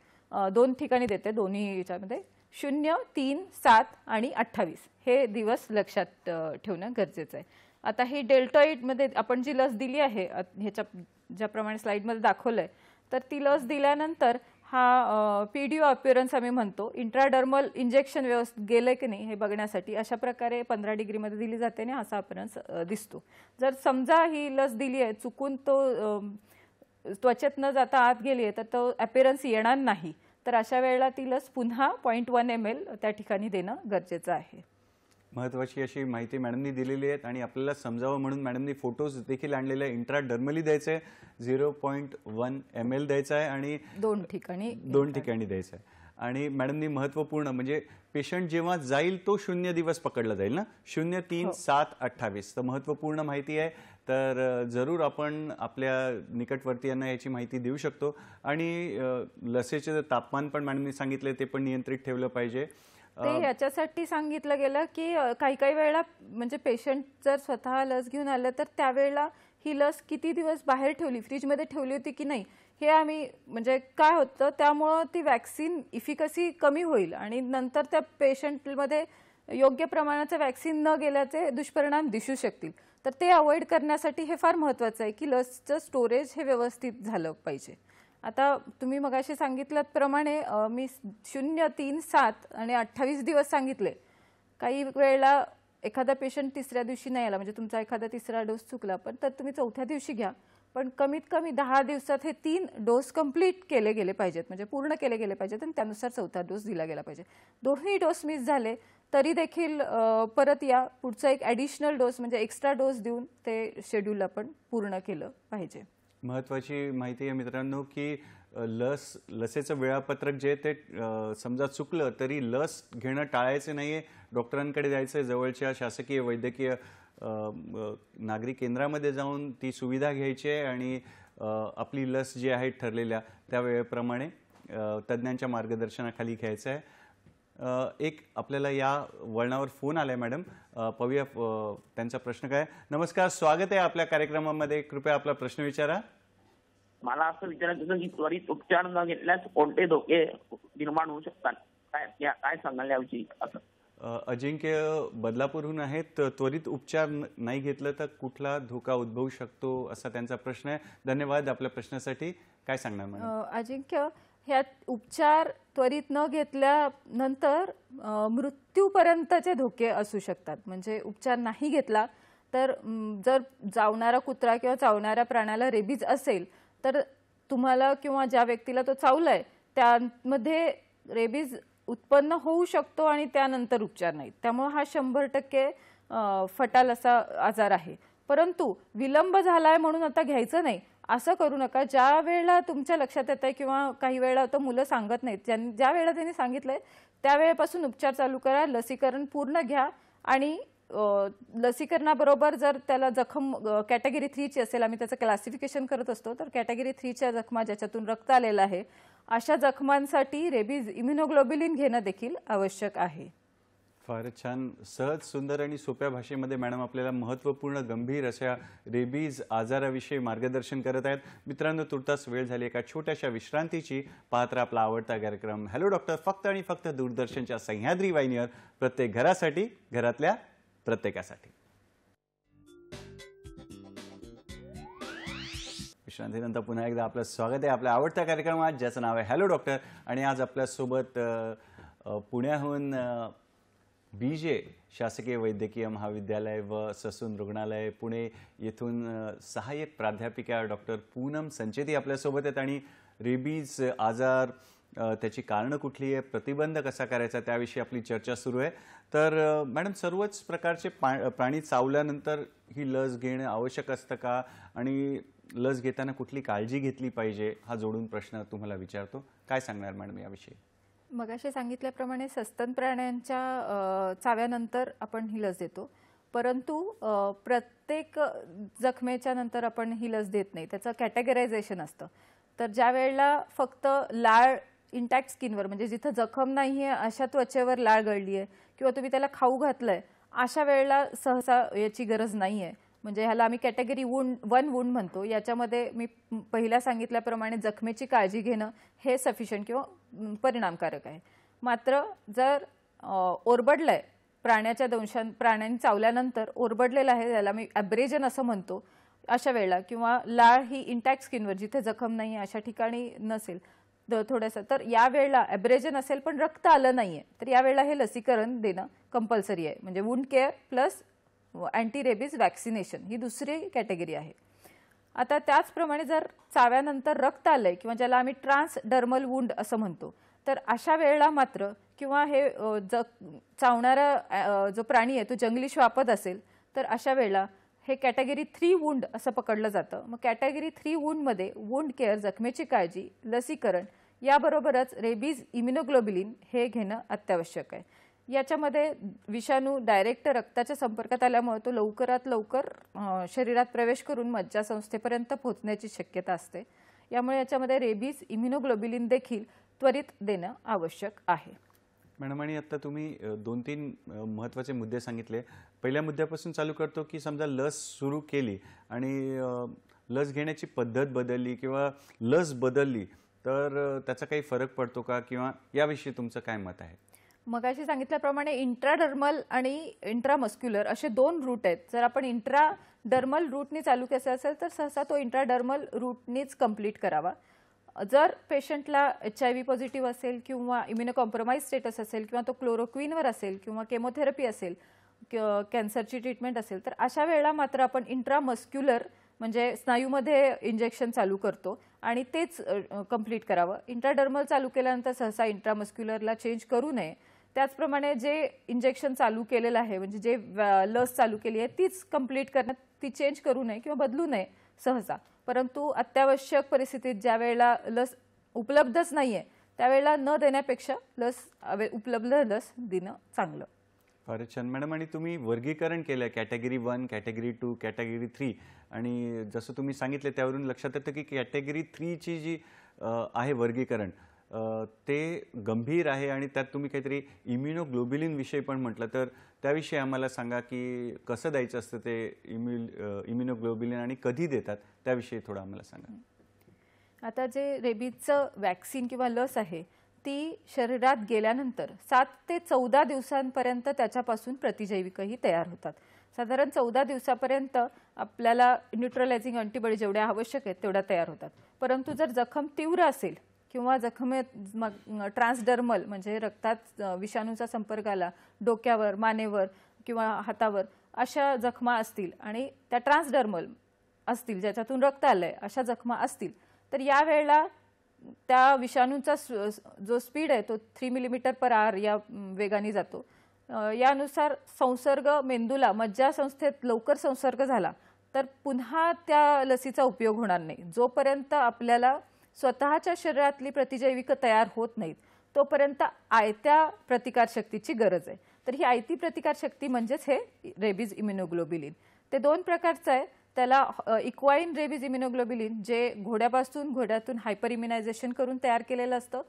2 ठिकाणी देते, दोन्ही याच्यामध्ये 0, 3, 7 आणि 28 हे दिवस लक्षात ठेवणं गरजेचं आहे. आता ही डेल्टॉइडमध्ये आपण जी लस दिली आहे ह्याच्या ज्याप्रमाणे स्लाइडमध्ये दाखवलंय, तर ती लस दिल्यानंतर हा पीडीओ अपिअरन्स आम्ही म्हणतो, इंट्राडर्मल इंजेक्शन व्यवस्थित गेलंय की नाही हे बघण्यासाठी अशा प्रकारे 15 डिग्रीमध्ये दिली जाते आणि असा अपिअरन्स दिसतो. जर समजा ही लस दिली आहे चुकून तो त्वचेत न जाता आत गेली आहे तर तो अपिअरन्स येणार नाही. तर अशा वेळेला ती लस पुन्हा 0.1 ml त्या ठिकाणी देणं गरजेचं आहे. महत्त्वाची अशी माहिती मॅडमनी दिलेली आहे आणि आपल्याला समजावं म्हणून मॅडमनी फोटोज देखील आणलेले आहे. इंट्राडर्मली द्यायचं आहे, 0.1 ml द्यायचं आहे आणि 2 ठिकाणी द्यायचं आहे. आणि मॅडमनी महत्त्वपूर्ण म्हणजे पेशंट जेव्हा जाईल तो 0 दिवस पकडला जाईल ना, 0, 3, 7, 28. तर महत्त्वपूर्ण माहिती आहे. तर जरूर आपण आपल्या निकटवर्तीयांना याची माहिती देऊ शकतो. आणि लसीचे तापमान पण मॅडमनी सांगितले ते पण नियंत्रित ठेवलं पाहिजे. ते याच्यासाठी सांगितलं गेलं की काही वेळेला म्हणजे पेशंट जर स्वतः लस घेऊन आलं तर त्यावेळेला ही लस किती दिवस बाहेर ठेवली, फ्रीजमध्ये ठेवली होती की नाही हे आम्ही म्हणजे काय होतं त्यामुळं ती वॅक्सिन इफिकसी कमी होईल आणि नंतर त्या पेशंटमध्ये योग्य प्रमाणाचं वॅक्सिन न गेल्याचे दुष्परिणाम दिसू शकतील. तर ते अवॉइड करण्यासाठी हे फार महत्त्वाचं आहे की लसचं स्टोरेज हे व्यवस्थित झालं पाहिजे. आता तुम्ही मगाशी सांगितल्याप्रमाणे मी 0, 3, 7 आणि 28 दिवस सांगितले. काही वेळेला एखादा पेशंट 3ऱ्या दिवशी नाही आला म्हणजे तुमचा एखादा 3रा डोस चुकला पण तर तुम्ही 4थ्या दिवशी घ्या. पण कमीत कमी 10 दिवसात हे 3 डोस कंप्लीट केले गेले पाहिजेत, म्हणजे पूर्ण केले गेले पाहिजेत आणि त्यानुसार 4था डोस दिला गेला पाहिजे. दोन्ही डोस मिस झाले तरी देखील परत या पुढचा एक ॲडिशनल डोस म्हणजे एक्स्ट्रा डोस देऊन ते शेड्यूल आपण पूर्ण केलं पाहिजे. महत्त्वाची माहिती आहे मित्रांनो की लसीचं वेळापत्रक जे ते समजा चुकलं तरी लस घेणं टाळायचं नाही आहे. डॉक्टरांकडे जायचं, जवळच्या शासकीय वैद्यकीय नागरी केंद्रामध्ये जाऊन ती सुविधा घ्यायची आहे आणि आपली लस जी आहे ठरलेल्या त्या वेळेप्रमाणे तज्ज्ञांच्या मार्गदर्शनाखाली घ्यायचं आहे. एक आपल्याला या वळणावर फोन आलाय मॅडम, पाहूया त्यांचा प्रश्न काय. नमस्कार, स्वागत आहे आपल्या कार्यक्रमामध्ये. कृपया आपला प्रश्न विचारा. मला असं विचारायचं होतं की त्वरित उपचार न घेतल्यास कोणते धोके निर्माण होऊ शकतात, काय सांगाल याविषयी? असं अजिंक्य बदलापूरहून आहेत. त्वरित उपचार नाही घेतलं तर कुठला धोका उद्भवू शकतो असा त्यांचा प्रश्न आहे. धन्यवाद आपल्या प्रश्नासाठी. काय सांगणार मॅडम? अजिंक्य, ह्या उपचार त्वरित न घेतल्यानंतर मृत्यूपर्यंतचे धोके असू शकतात. म्हणजे उपचार नाही घेतला तर जर चावणारा कुत्रा किंवा चावणाऱ्या प्राण्याला रेबीज असेल तर तुम्हाला किंवा ज्या व्यक्तीला तो चावलाय त्यामध्ये रेबीज उत्पन्न होऊ शकतो आणि त्यानंतर उपचार नाहीत. त्यामुळे हा 100% फटाल असा आजार आहे. परंतु विलंब झालाय म्हणून आता घ्यायचं नाही असं करू नका. ज्या वेळेला तुमच्या लक्षात येत आहे किंवा काही वेळेला तर मुलं सांगत नाहीत, ज्या वेळेला त्यांनी सांगितलंय त्यावेळेपासून उपचार चालू करा. लसीकरण पूर्ण घ्या आणि लसीकरणाबरोबर जर त्याला जखम कॅटेगरी 3 ची असेल, आम्ही त्याचं क्लासिफिकेशन करत असतो, तर कॅटेगरी 3 च्या जखमा ज्याच्यातून रक्त आलेलं आहे अशा जखमांसाठी रेबीज इम्युनोग्लोब्युलिन घेणं देखील आवश्यक आहे. फारच छान, सहज, सुंदर आणि सोप्या भाषेमध्ये मॅडम आपल्याला महत्त्वपूर्ण गंभीर अशा रेबीज आजाराविषयी मार्गदर्शन करत आहेत. मित्रांनो, तुर्तास वेळ झाली एका छोट्याशा विश्रांतीची. पाहत राहा आपला आवडता कार्यक्रम हॅलो डॉक्टर, फक्त आणि फक्त दूरदर्शनच्या सह्याद्री वाहिनीवर, प्रत्येक घरासाठी, घरातल्या प्रत्येकासाठी. विश्रांतीनंतर पुन्हा एकदा आपलं स्वागत आहे आपल्या आवडत्या कार्यक्रमात ज्याचं नाव आहे हॅलो डॉक्टर. आणि आज आपल्यासोबत पुण्याहून बीजे शासकीय वैद्यकीय महाविद्यालय व ससून रुग्णालय पुणे येथून सहाय्यक प्राध्यापिका डॉक्टर पूनम संचेती आपल्यासोबत आहेत. आणि रेबीज आजार, त्याची कारणं कुठली आहे, प्रतिबंध कसा करायचा, त्याविषयी आपली चर्चा सुरू आहे. तर मॅडम, सर्वच प्रकारचे प्राणी चावल्यानंतर ही लस घेणं आवश्यक असतं का, आणि लस घेताना कुठली काळजी घेतली पाहिजे, हा जोडून प्रश्न तुम्हाला विचारतो. काय सांगणार मॅडम याविषयी? मगाशी सांगितल्याप्रमाणे सस्तन प्राण्यांच्या चाव्यानंतर आपण ही लस देतो, परंतु प्रत्येक जखमेच्या नंतर आपण ही लस देत नाही. त्याचं कॅटेगरायझेशन असतं. तर ज्या वेळेला फक्त लाळ इंटॅक्ट स्किनवर, म्हणजे जिथं जखम नाही आहे अशा त्वचेवर लाळ गळली आहे किंवा तुम्ही त्याला खाऊ घातलंय, अशा वेळेला सहसा याची गरज नाही आहे. म्हणजे ह्याला आम्ही कॅटेगरी 1 वुंड म्हणतो. याच्यामध्ये मी पहिल्या सांगितल्याप्रमाणे जखमेची काळजी घेणं हे सफिशियंट किंवा परिणामकारक आहे. मात्र जर ओरबडलंय, प्राण्यांनी चावल्यानंतर ओरबडलेलं आहे, त्याला मी ॲब्रेजन असं म्हणतो, अशा वेळेला किंवा लाळ ही इंटॅक्ट स्किनवर जिथे जखम नाही अशा ठिकाणी नसेल थोडंसं, तर यावेळेला ॲब्रेजन असेल पण रक्त आलं नाहीये, तर यावेळेला हे लसीकरण देणं कंपल्सरी आहे. म्हणजे wound care plus anti rabies vaccination ही दुसरी कॅटेगरी आहे. आता त्याचप्रमाणे जर चाव्यानंतर रक्त आलंय किंवा ज्याला आम्ही ट्रान्सडर्मल वुंड असं म्हणतो, तर अशा वेळेला मात्र किंवा हे चावणारा जो प्राणी आहे तो जंगली श्वापद असेल तर अशा वेळेला हे कॅटेगरी 3 वुंड असं पकडलं जातं. मग कॅटेगरी 3 वुंडमध्ये वुंड केअर, जखमेची काळजी, लसीकरण याबरोबरच रेबीज इम्युनोग्लोब्युलिन हे घेणं अत्यावश्यक आहे. याच्यामध्ये विषाणू डायरेक्ट रक्ताच्या संपर्कात आल्यामुळे तो लवकरात लवकर शरीरात प्रवेश करून मज्जासंस्थेपर्यंत पोहोचण्याची शक्यता असते. यामुळे याच्यामध्ये रेबीज इम्युनोग्लोब्युलिन देखील त्वरित देणं आवश्यक आहे. मॅडम, आणि आता तुम्ही 2-3 महत्त्वाचे मुद्दे सांगितले. पहिल्या मुद्द्यापासून चालू करतो की समजा लस सुरू केली आणि लस घेण्याची पद्धत बदलली किंवा लस बदलली तर त्याचा काही फरक पडतो का, किंवा याविषयी तुमचं काय मत आहे? मगाशी सांगितल्याप्रमाणे इंट्राडर्मल आणि इंट्रामस्क्युलर असे 2 रूट आहेत. जर आपण इंट्राडर्मल रूटनी चालू केलं असेल तर सहसा तो इंट्राडर्मल रूटनीच कंप्लीट करावा. जर पेशंटला HIV पॉझिटिव्ह असेल किंवा इम्युनोकॉम्प्रोमाइज स्टेटस असेल किंवा तो क्लोरोक्विनवर असेल किंवा केमोथेरपी असेल, कॅन्सरची ट्रीटमेंट असेल, तर अशा वेळेला मात्र आपण इंट्रामस्क्युलर म्हणजे स्नायूमध्ये इंजेक्शन चालू करतो आणि तेच कंप्लीट करावं. इंट्राडर्मल चालू केल्यानंतर सहसा इंट्रामस्क्युलरला चेंज करू नये. त्याचप्रमाणे जे इंजेक्शन चालू केलेलं आहे, म्हणजे जे लस चालू केली आहे तीच कंप्लीट करण्यात, ती चेंज करू नये किंवा बदलू नये सहसा. परंतु अत्यावश्यक परिस्थितीत ज्या वेळेला लस उपलब्धच नाहीये त्यावेळेला न देण्यापेक्षा उपलब्ध लस देणं चांगलं. फारच छान मॅडम. आणि तुम्ही वर्गीकरण केलं कॅटेगरी 1, कॅटेगरी 2, कॅटेगरी 3, आणि जसं तुम्ही सांगितलं त्यावरून लक्षात येतं की कॅटेगरी 3 ची जी आहे वर्गीकरण ते गंभीर आहे आणि त्यात तुम्ही काहीतरी इम्युनोग्लोब्युलिन विषयी पण म्हटलं, तर त्याविषयी आम्हाला सांगा की कसं द्यायचं असतं ते इम्युनोग्लोब्युलिन आणि कधी देतात त्याविषयी थोडं आम्हाला सांगा. आता जे रेबीजचं वॅक्सिन किंवा लस आहे ती शरीरात गेल्यानंतर 7 ते 14 दिवसांपर्यंत त्याच्यापासून प्रतिजैविकही तयार होतात. साधारण 14 दिवसापर्यंत आपल्याला न्यूट्रलायझिंग अँटीबॉडी जेवढ्या आवश्यक आहेत तेवढ्या तयार होतात. परंतु जर जखम तीव्र असेल किंवा जखमेत ट्रान्सडर्मल म्हणजे रक्तात विषाणूचा संपर्क आला, डोक्यावर, मानेवर किंवा हातावर, अशा जखमा असतील आणि त्या ट्रान्सडर्मल असतील, ज्याच्यातून रक्त आलंय अशा जखमा असतील, तर यावेळेला त्या विषाणूचा जो स्पीड आहे तो 3 मिलीमीटर/आवर या वेगाने जातो. यानुसार संसर्ग मेंदूला मज्जासंस्थेत लवकर संसर्ग झाला तर पुन्हा त्या लसीचा उपयोग होणार नाही. जोपर्यंत आपल्याला स्वतःच्या शरीरातली प्रतिजैविक तयार होत नाहीत तोपर्यंत आयत्या प्रतिकारशक्तीची गरज आहे. तर ही आयती प्रतिकारशक्ती म्हणजेच हे रेबीज इम्युनोग्लोबिलिन. ते 2 प्रकारचं आहे. त्याला इक्वाइन रेबीज इम्युनोग्लोबिलिन जे घोड्यातून हायपर इम्युनायझेशन करून तयार केलेलं असतं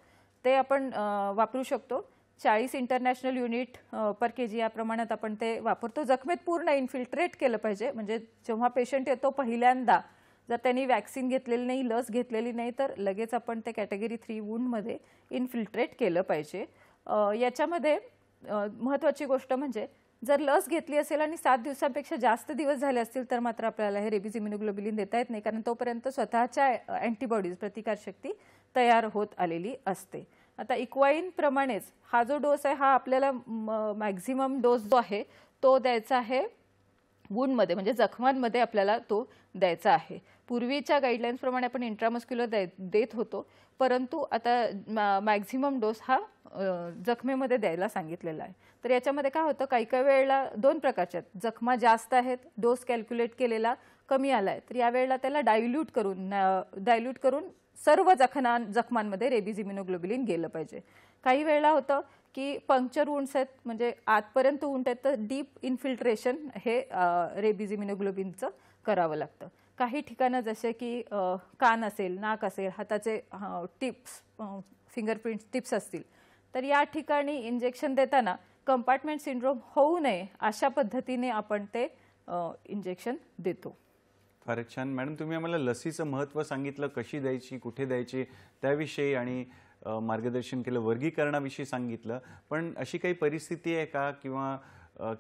ते आपण वापरू शकतो. 40 इंटरनॅशनल युनिट पर kg या प्रमाणात आपण ते वापरतो. जखमेत पूर्ण इन्फिल्ट्रेट केलं पाहिजे. म्हणजे जेव्हा पेशंट येतो पहिल्यांदा जर त्यांनी वॅक्सिन घेतलेली नाही, लस घेतलेली नाही तर लगेच आपण ते कॅटेगरी 3 वुंडमध्ये इन्फिल्ट्रेट केलं पाहिजे. याच्यामध्ये महत्त्वाची गोष्ट म्हणजे जर लस घेतली असेल आणि 7 दिवसांपेक्षा जास्त दिवस झाले असतील तर मात्र आपल्याला हे रेबीज इम्युनोग्लोबिलिन देता येत नाही, कारण तोपर्यंत स्वतःच्या अँटीबॉडीज प्रतिकारशक्ती तयार होत आलेली असते. आता इक्वाइन प्रमाणेच हा जो डोस आहे हा आपल्याला मॅक्झिमम डोस जो आहे तो द्यायचा आहे वुंडमध्ये, म्हणजे जखमांमध्ये आपल्याला तो द्यायचा आहे. पूर्वीच्या गाईडलाईन्स प्रमाणे आपण इंट्रामस्क्युलर देत होतो, परंतु आता मॅक्झिमम डोस हा जखमेमध्ये द्यायला सांगितलेला आहे. तर याच्यामध्ये काय होतं, काही काही वेळेला 2 प्रकारचे आहेत. जखमा जास्त आहेत, डोस कॅल्क्युलेट केलेला कमी आला आहे, तर यावेळेला त्याला डायल्यूट करून सर्व जखमांमध्ये रेबीज इम्युनोग्लोबिलिन गेलं पाहिजे. काही वेळेला होतं की पंक्चर वुंड्स आहेत, म्हणजे आतपर्यंत वुंड आहेत, तर डीप इन्फिल्ट्रेशन हे रेबीज इम्युनोग्लोबिनचं करावं लागतं. काही ठिकाणं जसे की कान असेल, नाक असेल, हाताचे टिप्स, फिंगरप्रिंट टिप्स असतील, तर या ठिकाणी इंजेक्शन देताना कंपार्टमेंट सिंड्रोम होऊ नये अशा पद्धतीने आपण ते इंजेक्शन देतो. फारच छान मॅडम, तुम्ही आम्हाला लसीचं महत्त्व सांगितलं, कशी द्यायची, कुठे द्यायची त्याविषयी आणि मार्गदर्शन केलं, वर्गीकरणाविषयी सांगितलं. पण अशी काही परिस्थिती आहे का किंवा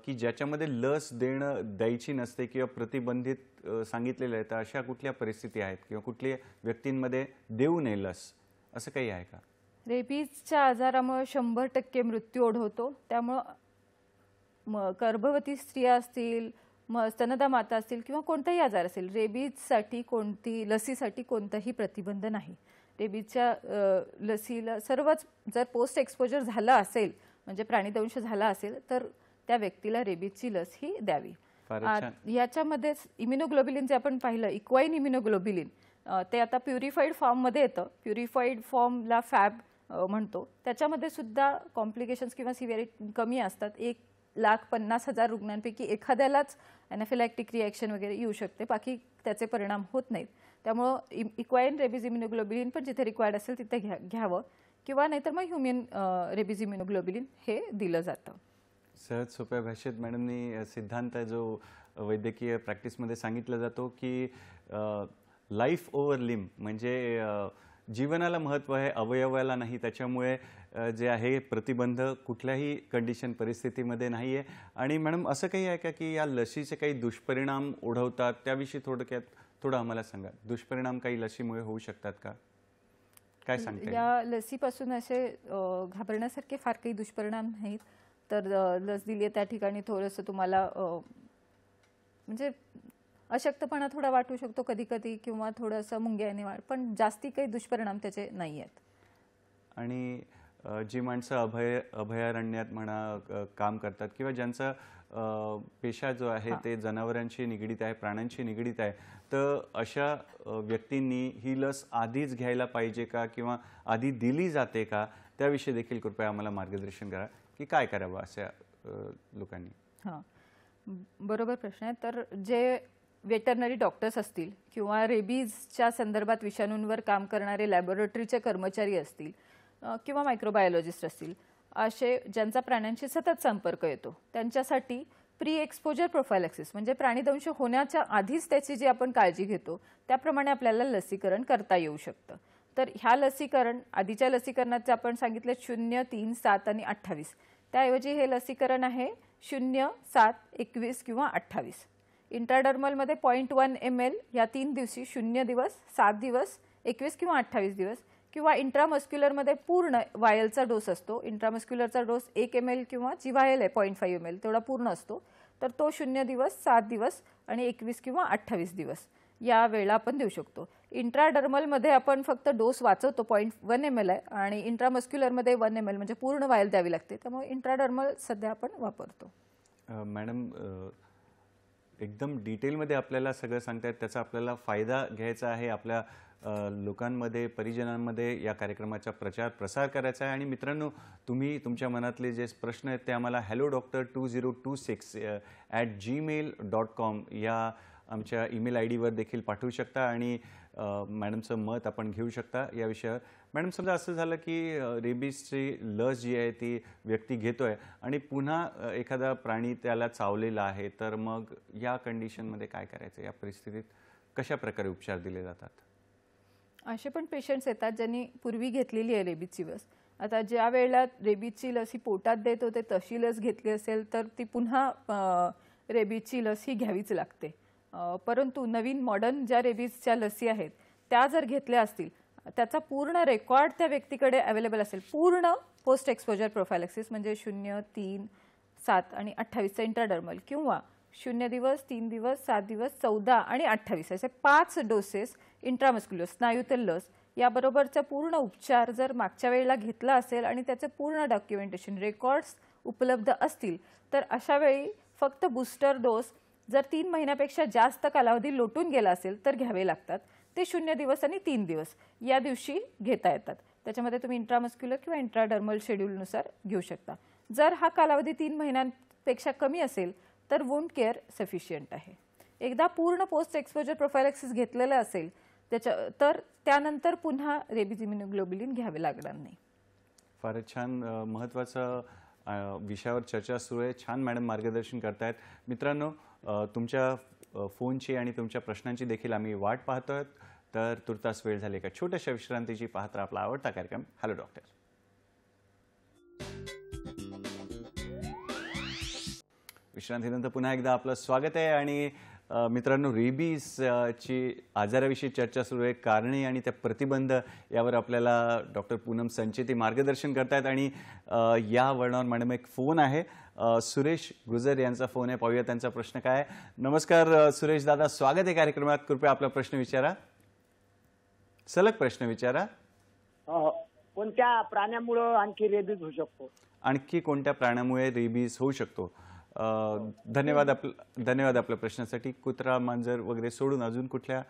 की ज्याच्यामध्ये लस द्यायची नसते किंवा प्रतिबंधित सांगितलेलं आहे, तर अशा कुठल्या परिस्थिती आहेत किंवा कुठल्या व्यक्तींमध्ये देऊ नये लस, असं काही आहे का? रेबीजच्या आजारामुळे 100% मृत्यू ओढवतो. त्यामुळं गर्भवती स्त्रिया असतील, स्तनदा माता असतील किंवा कोणताही आजार असेल, रेबीजसाठी लसीसाठी कोणताही प्रतिबंध नाही. रेबीजच्या लसीला सर्वच जर पोस्ट एक्सपोजर झालं असेल, म्हणजे प्राणीदंश झाला असेल, तर त्या व्यक्तीला रेबीजची लस ही द्यावी. याच्यामध्ये इम्युनोग्लोबिलिन जे आपण पाहिलं, इक्वाइन इम्युनोग्लोबिलिन, ते आता प्युरिफाईड फॉर्ममध्ये येतं. प्युरिफाईड फॉर्मला फॅब म्हणतो. त्याच्यामध्ये सुद्धा कॉम्प्लिकेशन्स किंवा सिव्हिरिटी कमी असतात. 1,50,000 रुग्णांपैकी एखाद्यालाच ॲनाफिलॅक्टिक रिॲक्शन वगैरे येऊ शकते, बाकी त्याचे परिणाम होत नाहीत. त्यामुळं इक्वाइन रेबीज इम्युनोग्लोबिलिन पण जिथे रिक्वायर्ड असेल तिथे घ्यावं, किंवा नाहीतर मग ह्युमन रेबीज इम्युनोग्लोबिलिन हे दिलं जातं. सहज सोप्या भाषेत मॅडमनी सिद्धांत जो वैद्यकीय प्रॅक्टिसमध्ये सांगितला जातो की लाईफ ओव्हर लिम्ब, म्हणजे जीवनाला महत्त्व आहे, अवयवाला नाही. त्याच्यामुळे जे आहे प्रतिबंध कुठल्याही कंडिशन परिस्थितीमध्ये नाही आहे. आणि मॅडम असं काही आहे का की या लसीचे काही दुष्परिणाम ओढवतात, त्याविषयी थोडं आम्हाला सांगा. दुष्परिणाम काही लसीमुळे होऊ शकतात का, काय सांगता? या लसीपासून असे घाबरण्यासारखे फार काही दुष्परिणाम नाहीत. तर लस दिली आहे त्या ठिकाणी थोडंसं तुम्हाला म्हणजे अशक्तपणा थोडा वाटू शकतो कधी कधी, किंवा थोडंसं मुंग्याने पण जास्ती काही दुष्परिणाम त्याचे नाही आहेत. आणि जी माणसं अभयारण्यात म्हणा काम करतात किंवा ज्यांचा पेशा जो आहे ते जनावरांशी निगडीत आहे, प्राण्यांशी निगडीत आहे, तर अशा व्यक्तींनी ही लस आधीच घ्यायला पाहिजे का किंवा आधी दिली जाते का, त्याविषयी देखील कृपया आम्हाला मार्गदर्शन करा की काय करावं अशा लोकांनी. हां, बरोबर प्रश्न आहे. तर जे वेटरनरी डॉक्टर्स असतील किंवा रेबीजच्या संदर्भात विषाणूंवर काम करणारे लॅबोरेटरीचे कर्मचारी असतील किंवा मायक्रोबायोलॉजिस्ट असतील, असे ज्यांचा प्राण्यांशी सतत संपर्क येतो, त्यांच्यासाठी प्री एक्सपोजर प्रोफायलॅक्सिस म्हणजे प्राणीदंश होण्याच्या आधीच त्याची जी आपण काळजी घेतो त्याप्रमाणे आपल्याला लसीकरण करता येऊ शकतं. तर ह्या लसीकरण आधीच्या लसीकरणाचे आपण सांगितले 0, 3, 7 आणि 28. त्याऐवजी हे लसीकरण आहे 0, 7, 21 किंवा 28. इंट्राडर्मलमध्ये 0.1 ml या 3 दिवशी 0 दिवस, 7 दिवस, 21 किंवा 28 दिवस, किंवा इंट्रामस्क्युलरमध्ये पूर्ण वायलचा डोस असतो. इंट्रामस्क्युलरचा डोस 1 ml किंवा जी वायल आहे 0.5 ml तेवढा पूर्ण असतो. तर तो 0 दिवस, 7 दिवस आणि 21 किंवा 28 दिवस या वेळेला आपण देऊ शकतो. इंट्राडर्मलमध्ये आपण फक्त डोस वाचवतो, 0.1 ml आहे आणि इंट्रामस्क्युलरमध्ये 1 ml म्हणजे पूर्ण वायल द्यावी लागते. त्यामुळे इंट्राडर्मल सध्या आपण वापरतो. मॅडम, एकदम डिटेलमध्ये आपल्याला सगळं सांगतायत, त्याचा आपल्याला फायदा घ्यायचा आहे, आपल्या लोकांमध्ये, परिजनांमध्ये या कार्यक्रमाचा प्रचार प्रसार करायचा आहे. आणि मित्रांनो, तुम्ही तुमच्या मनातले जे प्रश्न आहेत ते आम्हाला hello-doctor2026@gmail.com या आमच्या ईमेल आय डीवर देखील पाठवू शकता आणि मॅडमचं मत आपण घेऊ शकता या विषयावर. मॅडम, समजा असं झालं की रेबीजची लस जी आहे ती व्यक्ती घेतोय आणि पुन्हा एखादा प्राणी त्याला चावलेला आहे, तर मग या कंडिशनमध्ये काय करायचं? या परिस्थितीत कशा प्रकारे उपचार दिले जातात? असे पण पेशंट्स येतात ज्यांनी पूर्वी घेतलेली आहे रेबीजची लस. आता ज्या वेळेला रेबीजची लस ही पोटात देत होते तशी लस घेतली असेल तर ती पुन्हा रेबीजची लस ही घ्यावीच लागते. परंतु नवीन मॉडर्न ज्या रेबीजच्या लसी आहेत त्या जर घेतल्या असतील, त्याचा पूर्ण रेकॉर्ड त्या व्यक्तीकडे अवेलेबल असेल, पूर्ण पोस्ट एक्सपोजर प्रोफायलॅक्सिस म्हणजे 0, 3, 7 आणि 28चा इंट्राडर्मल किंवा 0 दिवस, 3 दिवस, 7 दिवस, 14 आणि 28 असे 5 डोसेस इंट्रामस्क्युलर स्नायूतील लस याबरोबरचा पूर्ण उपचार जर मागच्या वेळेला घेतला असेल आणि त्याचे पूर्ण डॉक्युमेंटेशन रेकॉर्ड्स उपलब्ध असतील, तर अशा वेळी फक्त बूस्टर डोस जर 3 महिन्यापेक्षा जास्त कालावधी लोटून गेला असेल तर घ्यावे लागतात. ते 0 दिवस आणि 3 दिवस या दिवशी घेता येतात. त्याच्यामध्ये तुम्ही इंट्रामस्क्युलर किंवा इंट्राडर्मल शेड्यूलनुसार घेऊ शकता. जर हा कालावधी 3 महिन्यांपेक्षा कमी असेल तर वुंड केअर सफिशियंट आहे. एकदा पूर्ण पोस्ट एक्सपोजर प्रोफायलॅक्सिस घेतलेलं असेल तर त्यानंतर पुन्हा रेबीज इम्युनोग्लोबुलिन घ्यावे लागणार नाही. फारच छान, महत्त्वाचा विषयावर चर्चा सुरू आहे. छान मॅडम मार्गदर्शन करतायत. मित्रांनो, तुमच्या फोनची आणि तुमच्या प्रश्नांची देखील आम्ही वाट पाहतोय. तर तुर्तास वेळ झाली एका छोट्याशा विश्रांतीची. पाहत राहा आपला आवडता कार्यक्रम हॅलो डॉक्टर. विश्रांतीनंतर पुन्हा एकदा आपलं स्वागत आहे. आणि मित्रांनो, रेबीजची आजाराविषयी चर्चा सुरू आहे. कारणे आणि त्या प्रतिबंध यावर आपल्याला डॉक्टर पूनम संचेती मार्गदर्शन करतायत. आणि या वळणावर मॅडम एक फोन आहे. सुरेश गुजर यांचा फोन आहे. पाहूया त्यांचा प्रश्न काय आहे. नमस्कार सुरेश दादा, स्वागत आहे कार्यक्रमात. कृपया आपला प्रश्न विचारा. सलग प्रश्न विचारा. कोणत्या प्राण्यामुळे आणखी रेबीज होऊ शकतो? आणखी कोणत्या प्राण्यामुळे रेबीज होऊ शकतो? धन्यवाद आपल्या प्रश्नासाठी. कुत्रा, मांजर वगैरे सोडून अजून कुठल्या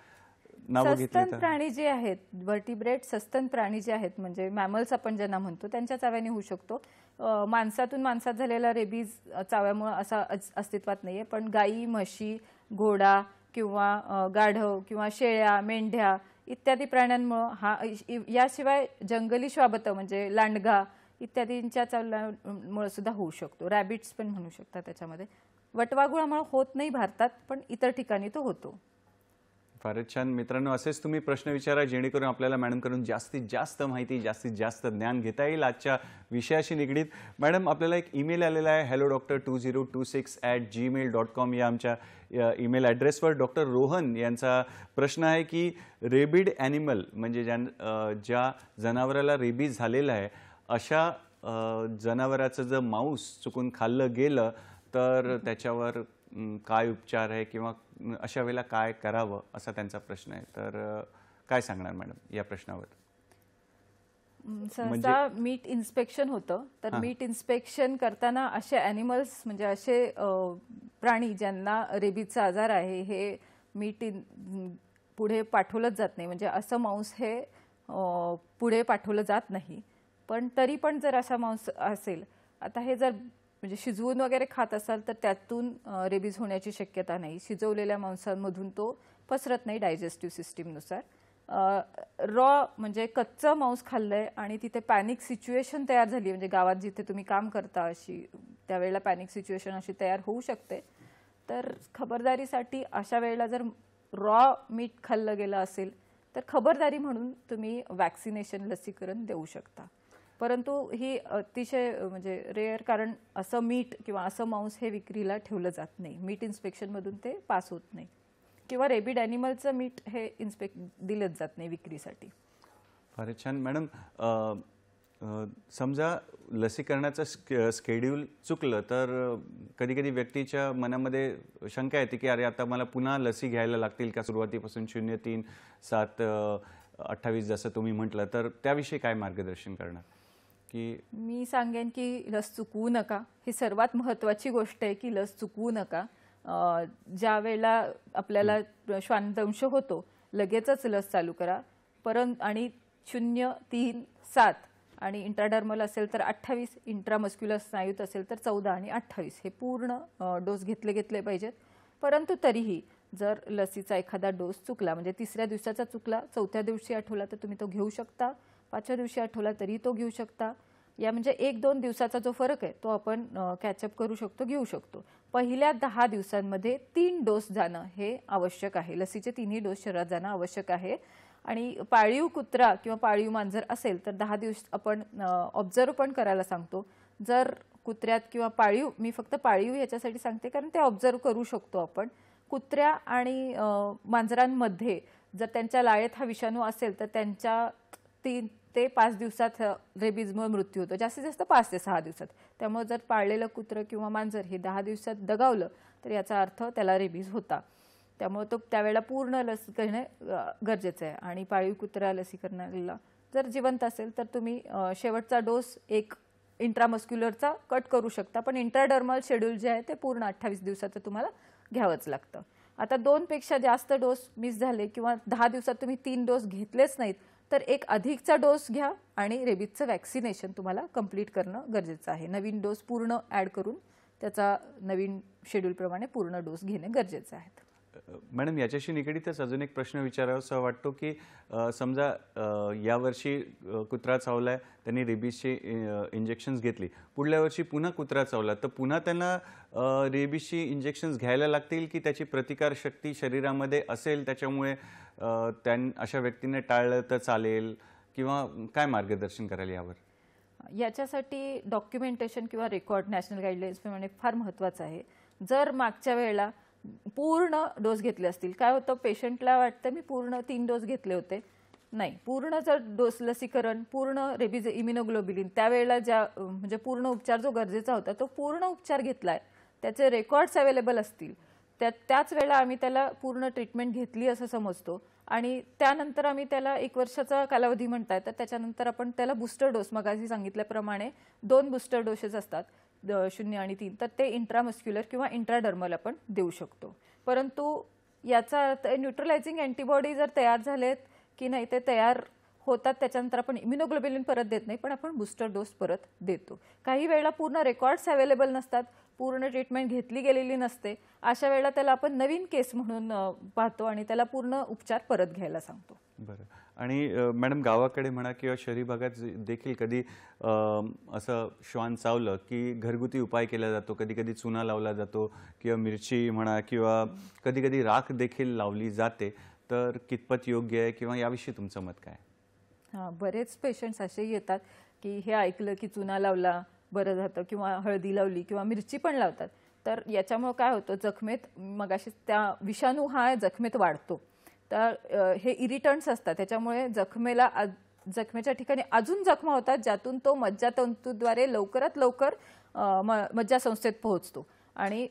नावं घेतली? सस्तन प्राणी जे आहेत, व्हर्टिब्रेट सस्तन प्राणी जे आहेत म्हणजे मॅमल्स आपण ज्यांना म्हणतो, त्यांच्या चाव्याने होऊ शकतो. माणसातून माणसात झालेला रेबीज चाव्यामुळे असा अस्तित्वात नाहीये. पण गायी, म्हशी, घोडा किंवा गाढव किंवा शेळ्या, मेंढ्या इत्यादी प्राण्यांमुळे हा, याशिवाय जंगली श्वापद म्हणजे लांडगा इत्यादींच्या चावल्यामुळे सुद्धा होऊ शकतो. रॅबिट्स पण म्हणू शकता. त्याच्यामध्ये वटवाघुळामुळे होत नाही भारतात, पण इतर ठिकाणी तो होतो. फारच छान. मित्रांनो, असेच तुम्ही प्रश्न विचारा जेणेकरून आपल्याला मॅडमकडून जास्तीत जास्त माहिती, जास्तीत जास्त ज्ञान घेता येईल आजच्या विषयाशी निगडीत. मॅडम, आपल्याला एक ईमेल आलेला आहे hello-doctor2026@gmail.com या आमच्या ईमेल ॲड्रेसवर. डॉक्टर रोहन यांचा प्रश्न आहे की रेबिड ॲनिमल म्हणजे ज्या जनावराला रेबीज झालेला आहे अशा जनावराचं जर मांस चुकून खाल्लं गेलं तर त्याच्यावर काय उपचार आहे किंवा अशा वेळेला काय करावं, असा त्यांचा प्रश्न आहे. तर काय सांगणार मॅडम या प्रश्नावर? सहसा मीट इन्स्पेक्शन होतं. तर मीट इन्स्पेक्शन करताना असे ॲनिमल्स म्हणजे असे प्राणी ज्यांना रेबीजचा आजार आहे हे मीट पुढे पाठवलंच जात नाही. म्हणजे असं मांस हे पुढे पाठवलं जात नाही. पण तरी पण जर असा मांस असेल, आता हे जर म्हणजे शिजवून वगैरे खात असाल तर त्यातून रेबीज होण्याची शक्यता नाही. शिजवलेल्या मांसांमधून तो पसरत नाही डायजेस्टिव्ह सिस्टीमनुसार. रॉ म्हणजे कच्चं मांस खाल्लंय आणि तिथे पॅनिक सिच्युएशन तयार झाली म्हणजे गावात जिथे तुम्ही काम करता अशी त्यावेळेला पॅनिक सिच्युएशन अशी तयार होऊ शकते. तर खबरदारीसाठी अशा वेळेला जर रॉ मीठ खाल्लं गेलं असेल तर खबरदारी म्हणून तुम्ही वॅक्सिनेशन लसीकरण देऊ शकता. परंतु ही अतिशय म्हणजे रेअर, कारण असं मीठ किंवा असं मांस हे विक्रीला ठेवलं जात नाही. मीट इन्स्पेक्शनमधून ते पास होत नाही किंवा रेबिड ॲनिमलचं मीठ हे दिलंच जात नाही विक्रीसाठी. फारच छान. मॅडम, समजा लसीकरणाचं स्केड्यूल चुकलं तर कधी कधी व्यक्तीच्या मनामध्ये शंका येते की अरे आता मला पुन्हा लसी घ्यायला लागतील का सुरुवातीपासून 03, 7, 28 जसं तुम्ही म्हटलं, तर त्याविषयी काय मार्गदर्शन करणार? की मी सांगेन की लस चुकवू नका. ही सर्वात महत्त्वाची गोष्ट आहे की लस चुकवू नका. ज्या वेळेला आपल्याला श्वानदंश होतो लगेचच लस चालू करा. आणि 0, 3, 7 आणि इंट्राडर्मल असेल तर 28, इंट्रामस्क्युलर स्नायूत असेल तर 14 आणि 28 हे पूर्ण डोस घेतले पाहिजेत. परंतु तरीही जर लसीचा एखादा डोस चुकला, म्हणजे 3ऱ्या दिवसाचा चुकला, 4थ्या दिवशी आठवला तर तुम्ही तो घेऊ शकता, 5व्या दिवशी आठवला तरी तो घेऊ शकता. या म्हणजे 1-2 दिवसाचा जो फरक आहे तो आपण कॅचअप करू शकतो, घेऊ शकतो. पहिल्या 10 दिवसांमध्ये 3 डोस जाणं हे आवश्यक आहे. लसीचे 3ही डोस शरीरात जाणं आवश्यक आहे. आणि पाळीव कुत्रा किंवा पाळीव मांजर असेल तर 10 दिवस आपण ऑब्झर्व पण करायला सांगतो. जर कुत्र्यात किंवा पाळीव, मी फक्त पाळीव याच्यासाठी सांगते कारण ते ऑब्झर्व करू शकतो आपण. कुत्र्या आणि मांजरांमध्ये जर त्यांच्या लाळेत हा विषाणू असेल तर त्यांच्या 3 ते 5 दिवसात रेबीजमुळे मृत्यू होतो, जास्तीत जास्त 5 ते 6 दिवसात. त्यामुळे जर पाळलेलं कुत्रं किंवा मांजर हे 10 दिवसात दगावलं तर याचा अर्थ त्याला रेबीज होता. त्यामुळे तो त्यावेळेला पूर्ण लस घेणे गरजेचं आहे. आणि पाळीव कुत्रा लसीकरणाला जर जिवंत असेल तर तुम्ही शेवटचा डोस एक इंट्रामस्क्युलरचा कट करू शकता, पण इंट्राडर्मल शेड्यूल जे आहे ते पूर्ण 28 दिवसाचं तुम्हाला घ्यावंच लागतं. आता 2 पेक्षा जास्त डोस मिस झाले किंवा 10 दिवसात तुम्ही 3 डोस घेतलेच नाहीत तर एक अधिकचा डोस घ्या आणि रेबीजचं वॅक्सिनेशन तुम्हाला कंप्लीट करणं गरजेचं आहे. नवीन डोस पूर्ण ॲड करून त्याचा नवीन शेड्यूलप्रमाणे पूर्ण डोस घेणे गरजेचं आहे. मॅडम, याच्याशी निगडीतच अजून एक प्रश्न विचारावासा वाटतो की समजा यावर्षी कुत्रा चावलाय, त्यांनी रेबीजची इंजेक्शन्स घेतली, पुढल्या वर्षी पुन्हा कुत्रा चावला तर पुन्हा त्यांना रेबीजची इंजेक्शन्स घ्यायला लागतील की त्याची प्रतिकारशक्ती शरीरामध्ये असेल त्याच्यामुळे अशा व्यक्तीने टाळलं तर चालेल, किंवा काय मार्गदर्शन करायला यावर? याच्यासाठी डॉक्युमेंटेशन किंवा रेकॉर्ड नॅशनल गाईडलाईन्सप्रमाणे फार महत्त्वाचं आहे. जर मागच्या वेळेला पूर्ण डोस घेतले असतील, काय होतं पेशंटला वाटतं मी पूर्ण 3 डोस घेतले होते, नाही, पूर्ण जर डोस लसीकरण, पूर्ण रेबीज इम्युनोग्लोबिलिन त्यावेळेला म्हणजे पूर्ण उपचार जो गरजेचा होता तो पूर्ण उपचार घेतलाय, त्याचे रेकॉर्ड्स अवेलेबल असतील, त्याच वेळेला आम्ही त्याला पूर्ण ट्रीटमेंट घेतली असं समजतो. आणि त्यानंतर आम्ही त्याला 1 वर्षाचा कालावधी म्हणताय तर त्याच्यानंतर आपण त्याला बूस्टर डोस, मगाशी सांगितल्याप्रमाणे 2 बूस्टर डोसेस असतात 0 आणि 3, तर ते इंट्रामस्क्युलर किंवा इंट्राडर्मल आपण देऊ शकतो. परंतु याचा अर्थ न्यूट्रलायझिंग अँटीबॉडी जर तयार झालेत की नाही ते तयार होतात त्याच्यानंतर आपण इम्युनोग्लोबिलिन परत देत नाही, पण आपण बूस्टर डोस परत देतो. काही वेळेला पूर्ण रेकॉर्ड्स अवेलेबल नसतात, पूर्ण ट्रीटमेंट घेतली गेलेली नसते, अशा वेळेला त्याला आपण नवीन केस म्हणून पाहतो आणि त्याला पूर्ण उपचार परत घ्यायला सांगतो. बरं. आणि मॅडम, गावाकडे म्हणा किंवा शहरी भागात देखील कधी असं श्वान चावलं की घरगुती उपाय केला जातो, कधी कधी चुना लावला जातो किंवा मिरची म्हणा किंवा कधी कधी राख देखील लावली जाते, तर कितपत योग्य आहे किंवा याविषयी तुमचं मत काय? हां, बरेच पेशंट्स असे येतात की हे ऐकलं की चुना लावला बरं जातं किंवा हळदी लावली किंवा मिरची पण लावतात. तर याच्यामुळे काय होतं, जखमेत मगाशी त्या विषाणू हा जखमेत वाढतो, तर हे इरिटंट्स असतात, त्याच्यामुळे जखमेच्या ठिकाणी अजून जखमा होतात ज्यातून तो मज्जातंतूद्वारे लवकरात लवकर मज्जासंस्थेत पोहोचतो आणि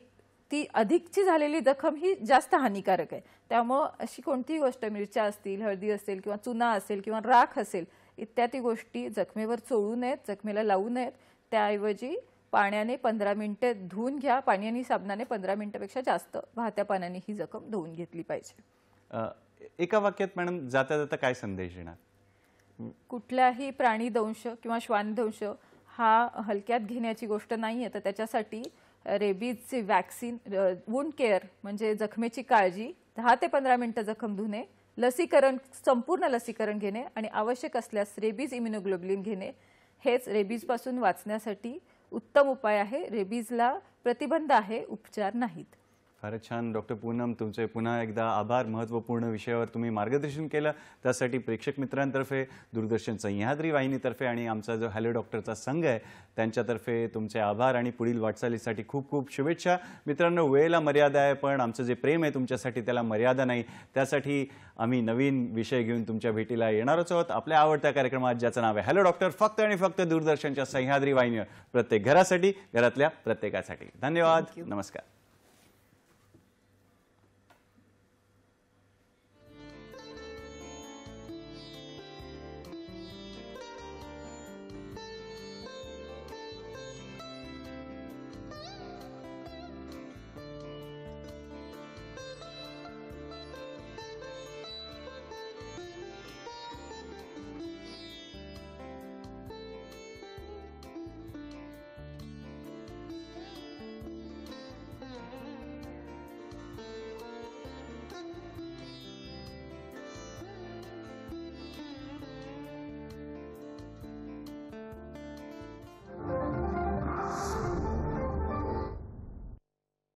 ती अधिकची झालेली जखम ही जास्त हानिकारक आहे. त्यामुळं अशी कोणतीही गोष्ट, मिरच्या असतील, हळदी असेल किंवा चुना असेल किंवा राख असेल, इत्यादी गोष्टी जखमेवर चोळू नयेत, जखमेला लावू नयेत. त्याऐवजी पाण्याने 15 मिनिटे धुवून घ्या, पाणी आणि साबणाने 15 मिनिटापेक्षा जास्त वाहत्या पाण्याने ही जखम धुवून घेतली पाहिजे. एका वाक्यात मॅडम जाता जाता काय संदेश देणार? कुठल्याही प्राणी दंश किंवा श्वान दंश हा हलक्यात घेण्याची गोष्ट नाही आहे, तर त्याच्यासाठी रेबीजचे वॅक्सिन, वुंड केअर म्हणजे जखमेची काळजी, 10 ते 15 मिनिटं जखम धुणे, लसीकरण, संपूर्ण लसीकरण घेणे आणि आवश्यक असल्यास रेबीज इम्युनोग्लोबिलिन घेणे हेच रेबीजपासून वाचण्यासाठी उत्तम उपाय आहे. रेबीजला प्रतिबंध आहे, उपचार नाहीत. फारच छान डॉक्टर पूनम, तुमचे पुन्हा एकदा आभार. महत्त्वपूर्ण विषयावर तुम्ही मार्गदर्शन केलं त्यासाठी प्रेक्षक मित्रांतर्फे, दूरदर्शन सह्याद्री वाहिनीतर्फे आणि आमचा जो हॅलो डॉक्टरचा संघ आहे त्यांच्यातर्फे तुमचे आभार आणि पुढील वाटचालीसाठी खूप खूप शुभेच्छा. मित्रांनो, वेळेला मर्यादा आहे, पण आमचं जे प्रेम आहे तुमच्यासाठी त्याला मर्यादा नाही. त्यासाठी आम्ही नवीन विषय घेऊन तुमच्या भेटीला येणारच आहोत. आपल्या आवडत्या कार्यक्रमात ज्याचं नाव आहे हॅलो डॉक्टर, फक्त आणि फक्त दूरदर्शनच्या सह्याद्री वाहिनीवर, प्रत्येक घरासाठी, घरातल्या प्रत्येकासाठी. धन्यवाद. नमस्कार.